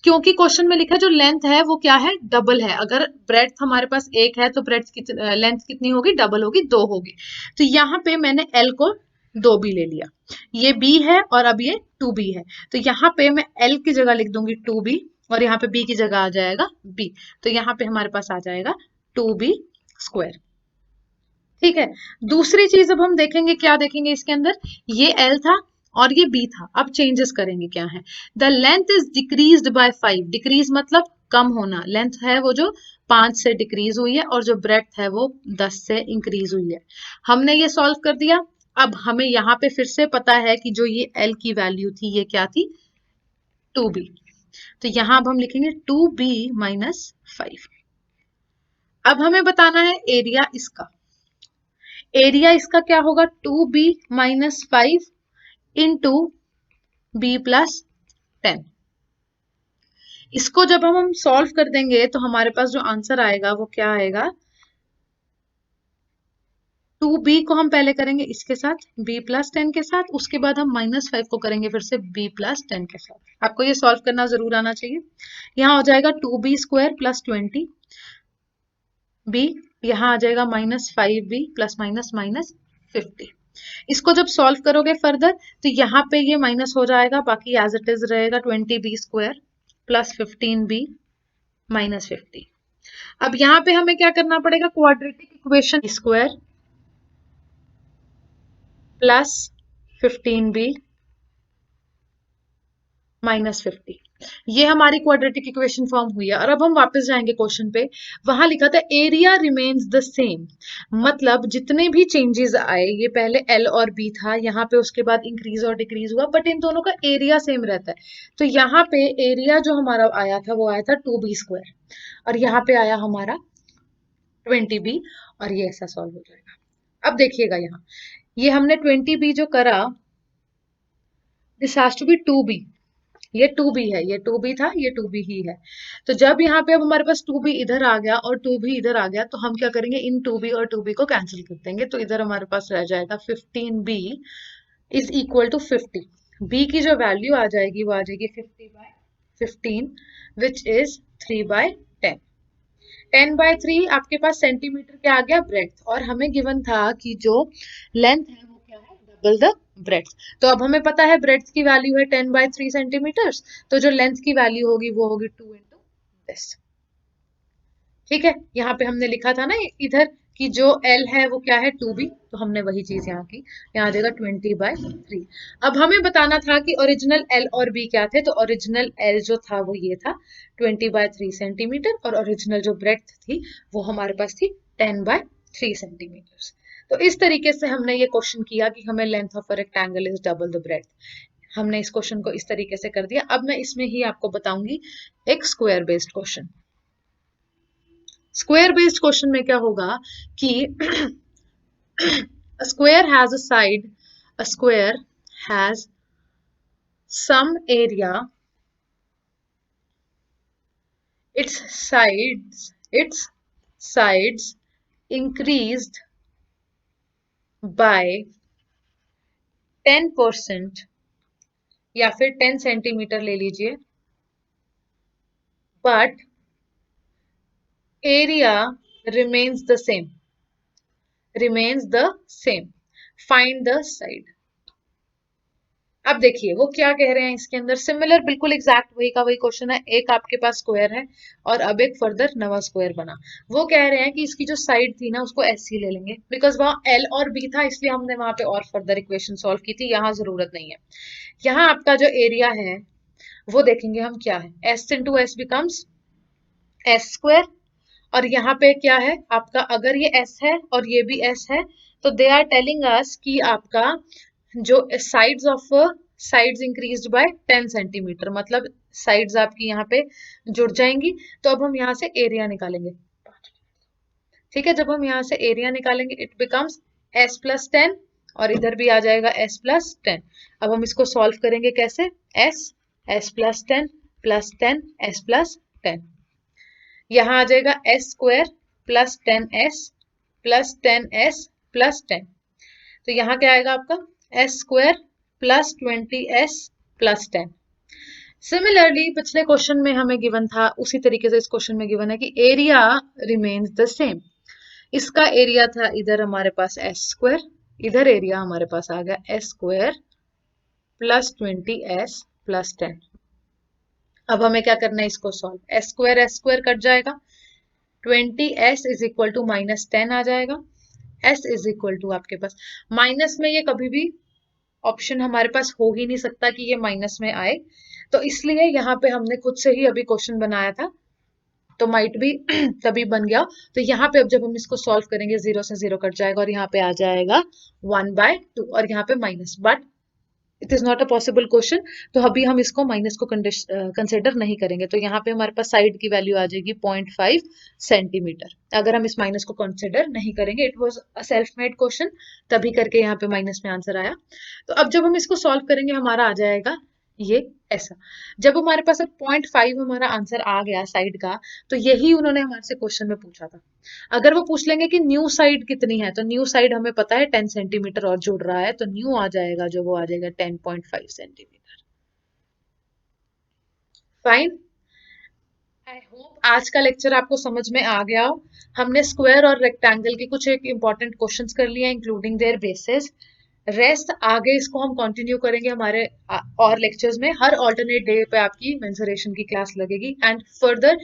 क्योंकि क्वेश्चन में लिखा है जो लेंथ है वो क्या है, डबल है. अगर ब्रेड्थ हमारे पास एक है तो ब्रेड्थ लेंथ कितनी होगी, डबल होगी, 2 होगी. तो यहाँ पे मैंने L को 2B ले लिया, ये B है और अब ये 2B है. तो यहाँ पे मैं L की जगह लिख दूंगी 2B और यहाँ पे B की जगह आ जाएगा B. तो यहाँ पे हमारे पास आ जाएगा 2B स्क्वायर. ठीक है. दूसरी चीज अब हम देखेंगे, क्या देखेंगे इसके अंदर, ये L था और ये B था. अब चेंजेस करेंगे, क्या है, the length is decreased bye 5. Decrease मतलब कम होना. लेंथ है वो जो 5 से डिक्रीज हुई है और जो ब्रेड्थ है वो 10 से इंक्रीज हुई है. हमने ये सॉल्व कर दिया. अब हमें यहाँ पे फिर से पता है कि जो ये L की वैल्यू थी ये क्या थी, 2B. तो यहां अब हम लिखेंगे 2b माइनस 5। अब हमें बताना है एरिया इसका। एरिया इसका क्या होगा, 2b minus 5 into b plus 10। इसको जब हम सॉल्व कर देंगे तो हमारे पास जो आंसर आएगा वो क्या आएगा, 2b को हम पहले करेंगे इसके साथ b प्लस 10 के साथ, उसके बाद हम माइनस 5 को करेंगे फिर से b प्लस 10 के साथ। आपको ये सॉल्व करना जरूर आना चाहिए। यहाँ हो जाएगा 2b स्क्वायर प्लस 20 b, यहाँ आ जाएगा minus 5b plus minus minus 50। इसको जब सॉल्व करोगे फर्दर तो यहाँ पे ये माइनस हो जाएगा, बाकी एज इट इज रहेगा 20b square plus 15b minus 50। अब यहाँ पे हमें क्या करना पड़ेगा, quadratic equation square plus 15b minus 50, ये हमारी क्वाड्रेटिक इक्वेशन फॉर्म हुई है। और अब हम वापस जाएंगे क्वेश्चन पे, वहां लिखा था एरिया रिमेन्स द सेम, मतलब जितने भी चेंजेस आए, ये पहले एल और बी था, यहाँ पे उसके बाद इंक्रीज और डिक्रीज हुआ, बट इन दोनों का एरिया सेम रहता है। तो यहाँ पे एरिया जो हमारा आया था वो आया था 2b स्क्वायर, और यहाँ पे आया हमारा 20b, और ये ऐसा सॉल्व हो जाएगा। अब देखिएगा यहाँ ये हमने 20b जो करा, this has to be 2b, ये 2b है, ये 2b था, ये 2b ही है। तो जब यहाँ पे अब हमारे पास 2b इधर आ गया और 2b इधर आ गया, तो हम क्या करेंगे, इन 2b और 2b को कैंसिल कर देंगे। तो इधर हमारे पास रह जाएगा 15b is equal to 50। b की जो वैल्यू आ जाएगी वो आ जाएगी 50/15 विच इज 3/10। 10/3 आपके पास सेंटीमीटर क्या आ गया, ब्रेड्थ, और हमें गिवन था कि जो लेंथ है वो क्या है, डबल द ब्रेड्थ। तो अब हमें पता है ब्रेड्थ की वैल्यू है 10/3 सेंटीमीटर, तो जो लेंथ की वैल्यू होगी वो होगी 2 इंटू दिस। ठीक है, यहाँ पे हमने लिखा था ना इधर कि जो L है वो क्या है 2b, तो हमने वही चीज यहाँ की, यहाँ आ जाएगा 20/3। अब हमें बताना था कि ओरिजिनल L और B क्या थे, तो ओरिजिनल L जो था वो ये था 20/3 सेंटीमीटर, और ओरिजिनल जो ब्रेड्थ थी वो हमारे पास थी 10/3 सेंटीमीटर। तो इस तरीके से हमने ये क्वेश्चन किया कि हमें length of a rectangle is double the breadth. हमने इस क्वेश्चन को इस तरीके से कर दिया। अब मैं इसमें ही आपको बताऊंगी एक square based question. Square based question में क्या होगा कि a square has a side, a square has some area, its sides increased by 10% या फिर 10 सेंटीमीटर ले लीजिए, but area remains the same, find the side। अब देखिए वो क्या कह रहे हैं इसके अंदर, सिमिलर बिल्कुल एग्जैक्ट वही का वही क्वेश्चन है। एक आपके पास स्क्वायर है और अब एक फर्दर नवा स्क्वायर बना। वो कह रहे हैं कि इसकी जो साइड थी ना उसको ऐसी ले लेंगे, बिकॉज वहां एल और बी था इसलिए हमने वहां पे और फर्दर इक्वेशन सॉल्व की थी, यहाँ जरूरत नहीं है। यहाँ आपका जो एरिया है वो देखेंगे हम क्या है, S into S becomes S square, और यहाँ पे क्या है आपका, अगर ये एस है और ये भी एस है, तो दे आर टेलिंग अस कि आपका जो साइड्स इंक्रीज्ड बाय 10 सेंटीमीटर, मतलब साइड्स आपकी यहाँ पे जुड़ जाएंगी। तो अब हम यहाँ से एरिया निकालेंगे। ठीक है, जब हम यहाँ से एरिया निकालेंगे इट बिकम्स s प्लस 10, और इधर भी आ जाएगा s प्लस 10। अब हम इसको सॉल्व करेंगे कैसे, s plus 10 plus 10 s plus 10, यहाँ आ जाएगा s square plus 10s plus 10s plus 10। तो यहाँ क्या आएगा आपका s square plus 20s plus 10। Similarly पिछले क्वेश्चन में हमें गिवन था, उसी तरीके से इस क्वेश्चन में गिवन है कि एरिया रिमेन्स द सेम। इसका एरिया था इधर हमारे पास s स्क्वायर, इधर एरिया हमारे पास आ गया s square plus 20s plus 10। अब हमें क्या करना है इसको सॉल्व, s स्क्वायर कट जाएगा, 20s is equal to minus 10 आ जाएगा, s इज इक्वल टू आपके पास माइनस में, ये कभी भी ऑप्शन हमारे पास हो ही नहीं सकता कि ये माइनस में आए, तो इसलिए यहाँ पे हमने खुद से ही अभी क्वेश्चन बनाया था, तो माइट भी तभी बन गया। तो यहाँ पे अब जब हम इसको सॉल्व करेंगे 0 से 0 कट जाएगा और यहाँ पे आ जाएगा 1/2 और यहाँ पे minus, but it is not a possible question. तो अभी हम इसको माइनस को कंसिडर नहीं करेंगे। तो यहाँ पे हमारे पास साइड की वैल्यू आ जाएगी 0.5 सेंटीमीटर, अगर हम इस माइनस को कंसिडर नहीं करेंगे। It was a self made question, तभी करके यहाँ पे माइनस में आंसर आया। तो अब जब हम इसको सॉल्व करेंगे हमारा आ जाएगा ये ऐसा। जब हमारे पास अब 0.5 हमारा आंसर आ गया साइड का, तो यही उन्होंने हमारे से क्वेश्चन में पूछा था। अगर वो पूछ लेंगे कि न्यू साइड कितनी है, तो न्यू साइड हमें पता है 10 सेंटीमीटर और जुड़ रहा है, तो न्यू आ जाएगा जो वो आ जाएगा 10.5 सेंटीमीटर। फाइन। आई होप आज का लेक्चर आपको समझ में आ गया हो। हमने स्क्वायर और रेक्टेंगल के कुछ एक इंपॉर्टेंट क्वेश्चंस कर लिए, इंक्लूडिंग देयर बेसिस। रेस्ट आगे इसको हम कंटिन्यू करेंगे हमारे और लेक्चर्स में। हर ऑल्टरनेट डे पे आपकी मेंसुरेशन की क्लास लगेगी, and further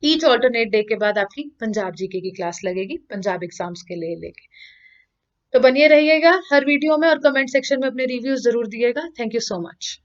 each alternate day के बाद आपकी पंजाब जीके की क्लास लगेगी, पंजाब एग्जाम्स के लिए लेके। तो बनिए रहिएगा हर वीडियो में, और कमेंट सेक्शन में अपने रिव्यूज जरूर दिएगा। Thank you so much.